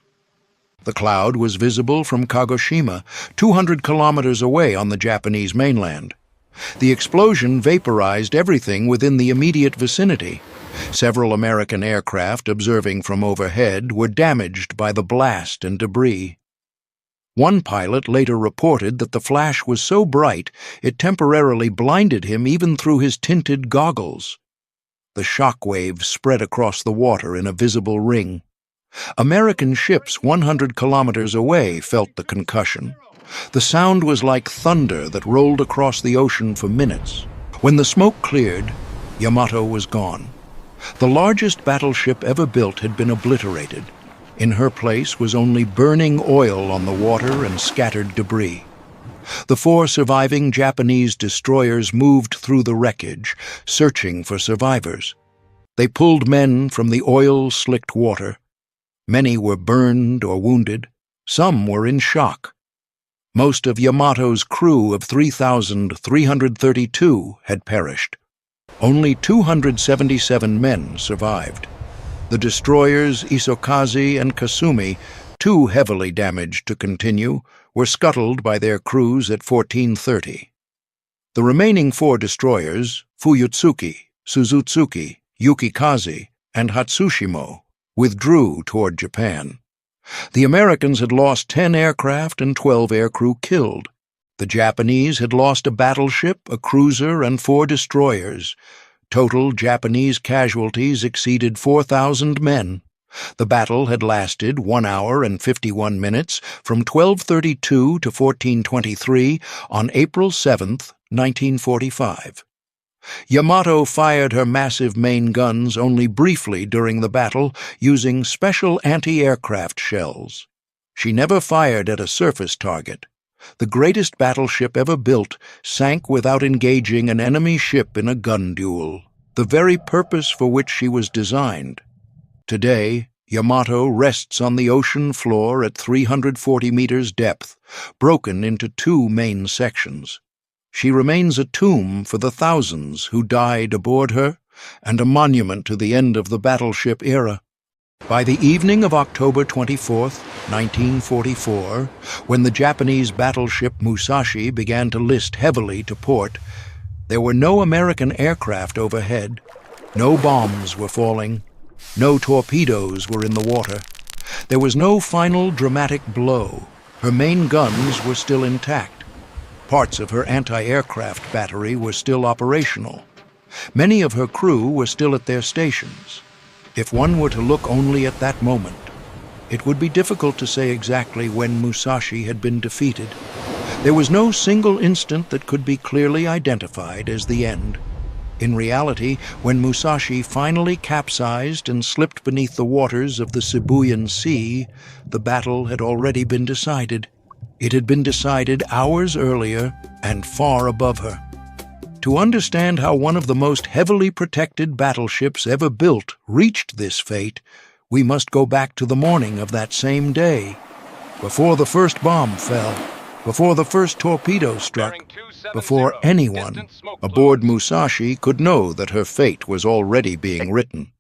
The cloud was visible from Kagoshima, 200 kilometers away on the Japanese mainland. The explosion vaporized everything within the immediate vicinity. Several American aircraft observing from overhead were damaged by the blast and debris. One pilot later reported that the flash was so bright it temporarily blinded him even through his tinted goggles. The shock wave spread across the water in a visible ring. American ships 100 kilometers away felt the concussion. The sound was like thunder that rolled across the ocean for minutes. When the smoke cleared, Yamato was gone. The largest battleship ever built had been obliterated. In her place was only burning oil on the water and scattered debris. The 4 surviving Japanese destroyers moved through the wreckage, searching for survivors. They pulled men from the oil-slicked water. Many were burned or wounded. Some were in shock. Most of Yamato's crew of 3,332 had perished. Only 277 men survived. The destroyers Isokaze and Kasumi, too heavily damaged to continue, were scuttled by their crews at 14:30. The remaining 4 destroyers, Fuyutsuki, Suzutsuki, Yukikaze, and Hatsushimo, withdrew toward Japan. The Americans had lost 10 aircraft and 12 aircrew killed. The Japanese had lost a battleship, a cruiser, and 4 destroyers. Total Japanese casualties exceeded 4,000 men. The battle had lasted 1 hour and 51 minutes from 12:32 to 14:23 on April 7, 1945. Yamato fired her massive main guns only briefly during the battle using special anti-aircraft shells. She never fired at a surface target. The greatest battleship ever built sank without engaging an enemy ship in a gun duel, the very purpose for which she was designed. Today, Yamato rests on the ocean floor at 340 meters depth, broken into 2 main sections. She remains a tomb for the thousands who died aboard her and a monument to the end of the battleship era. By the evening of October 24, 1944, when the Japanese battleship Musashi began to list heavily to port, there were no American aircraft overhead, no bombs were falling, no torpedoes were in the water. There was no final dramatic blow. Her main guns were still intact. Parts of her anti-aircraft battery were still operational. Many of her crew were still at their stations. If one were to look only at that moment, it would be difficult to say exactly when Musashi had been defeated. There was no single instant that could be clearly identified as the end. In reality, when Musashi finally capsized and slipped beneath the waters of the Sibuyan Sea, the battle had already been decided. It had been decided hours earlier and far above her. To understand how one of the most heavily protected battleships ever built reached this fate, we must go back to the morning of that same day. Before the first bomb fell, before the first torpedo struck, before anyone aboard Musashi could know that her fate was already being written.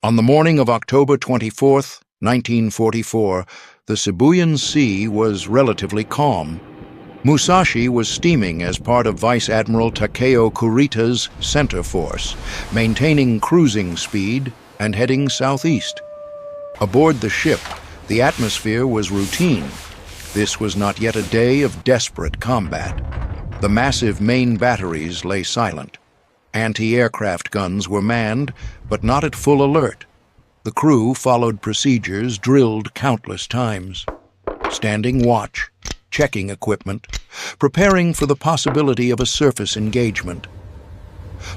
On the morning of October 24, 1944, the Sibuyan Sea was relatively calm. Musashi was steaming as part of Vice Admiral Takeo Kurita's center force, maintaining cruising speed and heading southeast. Aboard the ship, the atmosphere was routine. This was not yet a day of desperate combat. The massive main batteries lay silent. Anti-aircraft guns were manned, but not at full alert. The crew followed procedures drilled countless times. Standing watch, checking equipment, preparing for the possibility of a surface engagement.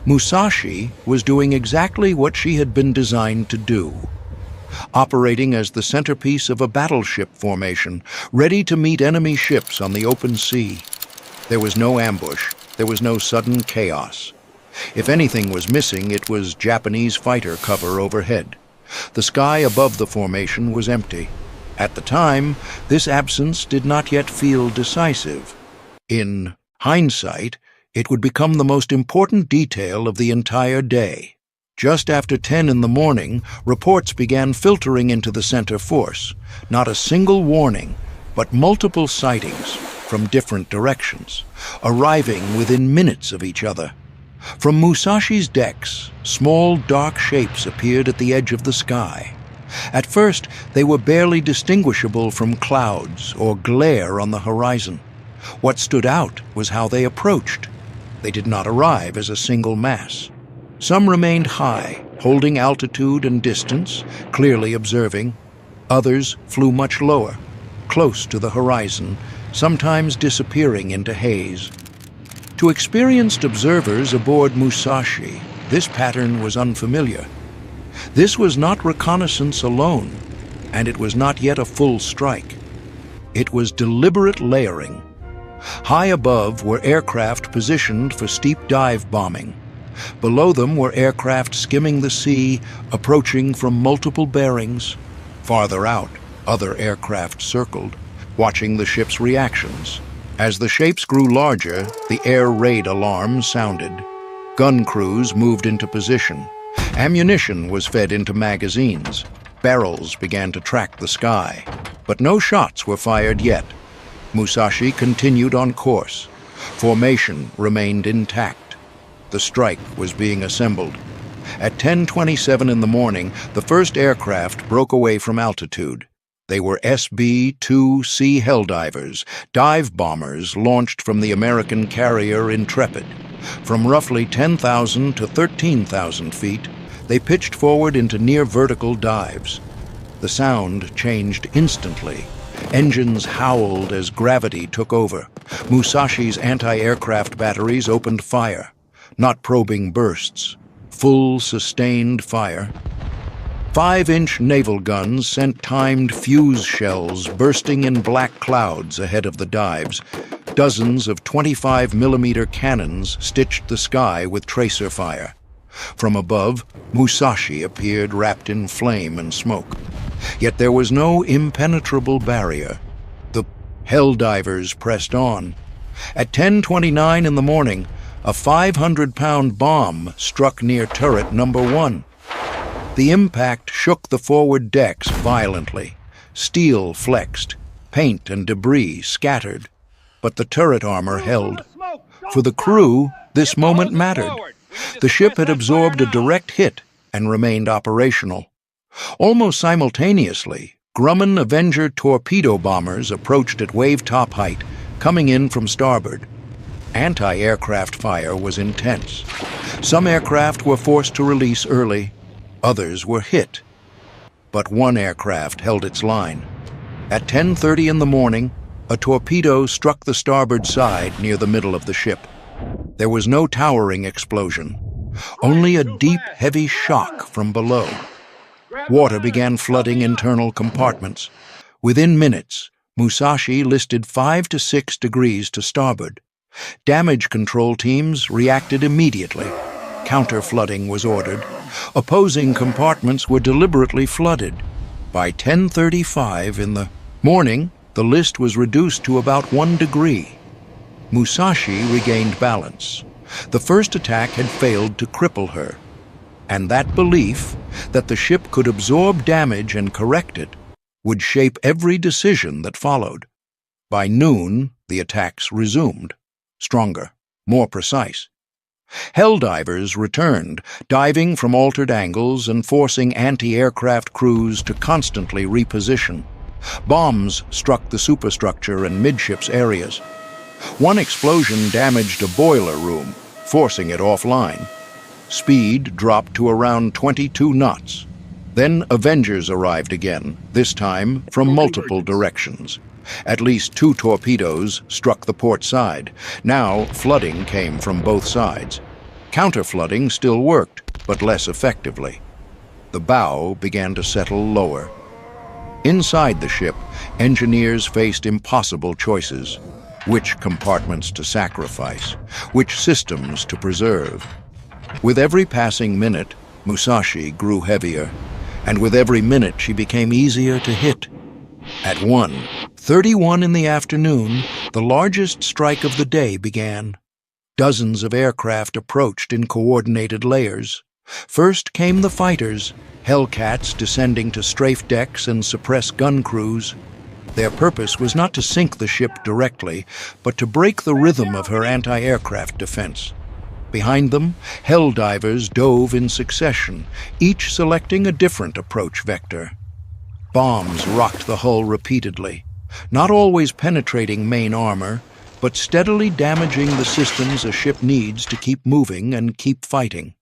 Musashi was doing exactly what she had been designed to do, operating as the centerpiece of a battleship formation, ready to meet enemy ships on the open sea. There was no ambush, there was no sudden chaos. If anything was missing, it was Japanese fighter cover overhead. The sky above the formation was empty. At the time, this absence did not yet feel decisive. In hindsight, it would become the most important detail of the entire day. Just after 10 in the morning, reports began filtering into the center force. Not a single warning, but multiple sightings from different directions, arriving within minutes of each other. From Musashi's decks, small dark shapes appeared at the edge of the sky. At first, they were barely distinguishable from clouds or glare on the horizon. What stood out was how they approached. They did not arrive as a single mass. Some remained high, holding altitude and distance, clearly observing. Others flew much lower, close to the horizon, sometimes disappearing into haze. To experienced observers aboard Musashi, this pattern was unfamiliar. This was not reconnaissance alone, and it was not yet a full strike. It was deliberate layering. High above were aircraft positioned for steep dive bombing. Below them were aircraft skimming the sea, approaching from multiple bearings. Farther out, other aircraft circled, watching the ship's reactions. As the shapes grew larger, the air raid alarm sounded. Gun crews moved into position. Ammunition was fed into magazines. Barrels began to track the sky. But no shots were fired yet. Musashi continued on course. Formation remained intact. The strike was being assembled. At 10:27 in the morning, the first aircraft broke away from altitude. They were SB-2C Helldivers, dive bombers launched from the American carrier Intrepid. From roughly 10,000 to 13,000 feet, they pitched forward into near-vertical dives. The sound changed instantly. Engines howled as gravity took over. Musashi's anti-aircraft batteries opened fire, not probing bursts, full sustained fire. 5-inch naval guns sent timed fuse shells bursting in black clouds ahead of the dives. Dozens of 25-millimeter cannons stitched the sky with tracer fire. From above, Musashi appeared wrapped in flame and smoke. Yet there was no impenetrable barrier. The Helldivers pressed on. At 10:29 in the morning, a 500-pound bomb struck near turret number 1. The impact shook the forward decks violently. Steel flexed, paint and debris scattered. But the turret armor held. For the crew, this moment mattered. The ship had absorbed a direct hit and remained operational. Almost simultaneously, Grumman Avenger torpedo bombers approached at wave-top height, coming in from starboard. Anti-aircraft fire was intense. Some aircraft were forced to release early. Others were hit. But one aircraft held its line. At 10:30 in the morning, a torpedo struck the starboard side near the middle of the ship. There was no towering explosion, only a deep, heavy shock from below. Water began flooding internal compartments. Within minutes, Musashi listed 5 to 6 degrees to starboard. Damage control teams reacted immediately. Counter-flooding was ordered. Opposing compartments were deliberately flooded. By 10:35 in the morning, the list was reduced to about 1 degree. Musashi regained balance. The first attack had failed to cripple her, and that belief that the ship could absorb damage and correct it would shape every decision that followed. By noon, the attacks resumed, stronger, more precise. Helldivers returned, diving from altered angles and forcing anti-aircraft crews to constantly reposition. Bombs struck the superstructure and midships areas. One explosion damaged a boiler room, forcing it offline. Speed dropped to around 22 knots. Then Avengers arrived again, this time from multiple directions. At least 2 torpedoes struck the port side. Now flooding came from both sides. Counter-flooding still worked, but less effectively. The bow began to settle lower. Inside the ship, engineers faced impossible choices. Which compartments to sacrifice? Which systems to preserve? With every passing minute, Musashi grew heavier, and with every minute she became easier to hit. At 1:31 in the afternoon, the largest strike of the day began. Dozens of aircraft approached in coordinated layers. First came the fighters, Hellcats descending to strafe decks and suppress gun crews. Their purpose was not to sink the ship directly, but to break the rhythm of her anti-aircraft defense. Behind them, Helldivers dove in succession, each selecting a different approach vector. Bombs rocked the hull repeatedly, not always penetrating main armor, but steadily damaging the systems a ship needs to keep moving and keep fighting.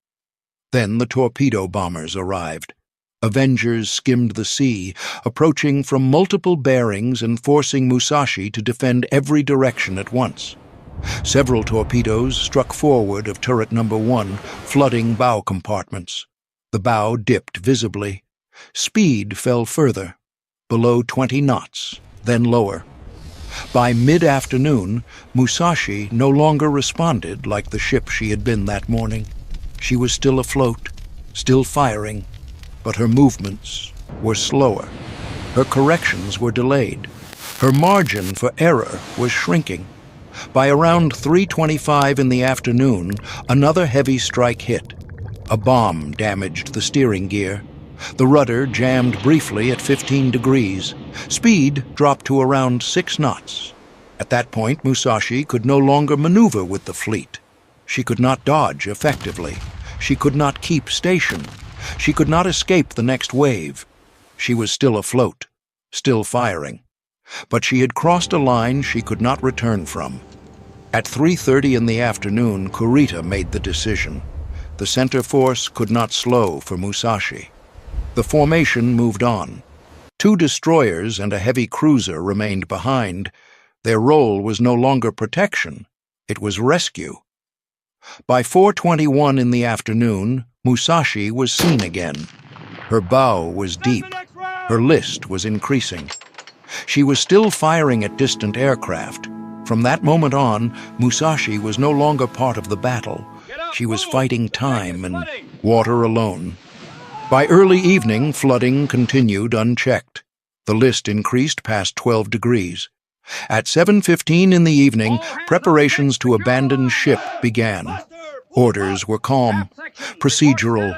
Then the torpedo bombers arrived. Avengers skimmed the sea, approaching from multiple bearings and forcing Musashi to defend every direction at once. Several torpedoes struck forward of turret number 1, flooding bow compartments. The bow dipped visibly. Speed fell further, below 20 knots, then lower. By mid-afternoon, Musashi no longer responded like the ship she had been that morning. She was still afloat, still firing, but her movements were slower. Her corrections were delayed. Her margin for error was shrinking. By around 3:25 in the afternoon, another heavy strike hit. A bomb damaged the steering gear. The rudder jammed briefly at 15 degrees. Speed dropped to around 6 knots. At that point, Musashi could no longer maneuver with the fleet. She could not dodge effectively. She could not keep station. She could not escape the next wave. She was still afloat, still firing. But she had crossed a line she could not return from. At 3:30 in the afternoon, Kurita made the decision. The center force could not slow for Musashi. The formation moved on. 2 destroyers and a heavy cruiser remained behind. Their role was no longer protection, it was rescue. By 4:21 in the afternoon, Musashi was seen again. Her bow was deep. Her list was increasing. She was still firing at distant aircraft. From that moment on, Musashi was no longer part of the battle. She was fighting time and water alone. By early evening, flooding continued unchecked. The list increased past 12 degrees. At 7:15 in the evening, preparations to abandon ship began. Orders were calm, procedural.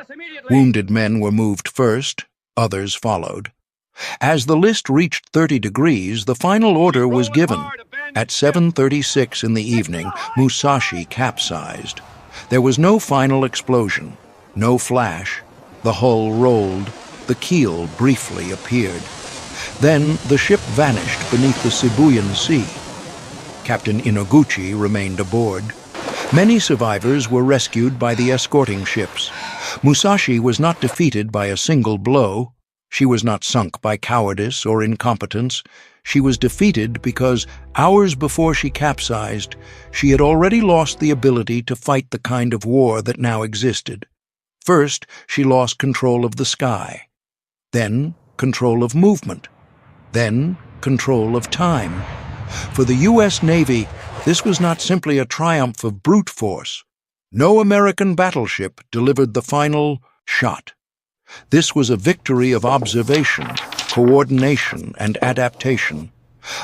Wounded men were moved first, others followed. As the list reached 30 degrees, the final order was given. At 7:36 in the evening, Musashi capsized. There was no final explosion, no flash. The hull rolled, the keel briefly appeared. Then the ship vanished beneath the Sibuyan Sea. Captain Inoguchi remained aboard. Many survivors were rescued by the escorting ships. Musashi was not defeated by a single blow. She was not sunk by cowardice or incompetence. She was defeated because, hours before she capsized, she had already lost the ability to fight the kind of war that now existed. First, she lost control of the sky. Then, control of movement. Then, control of time. For the U.S. Navy, this was not simply a triumph of brute force. No American battleship delivered the final shot. This was a victory of observation, coordination, and adaptation.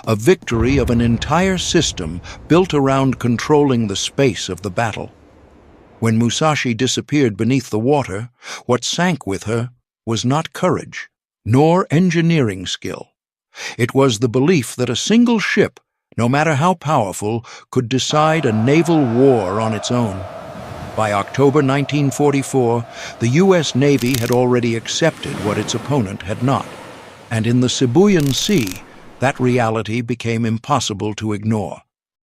A victory of an entire system built around controlling the space of the battle. When Musashi disappeared beneath the water, what sank with her was not courage, nor engineering skill. It was the belief that a single ship, no matter how powerful, could decide a naval war on its own. By October 1944, the U.S. Navy had already accepted what its opponent had not, and in the Sibuyan Sea, that reality became impossible to ignore.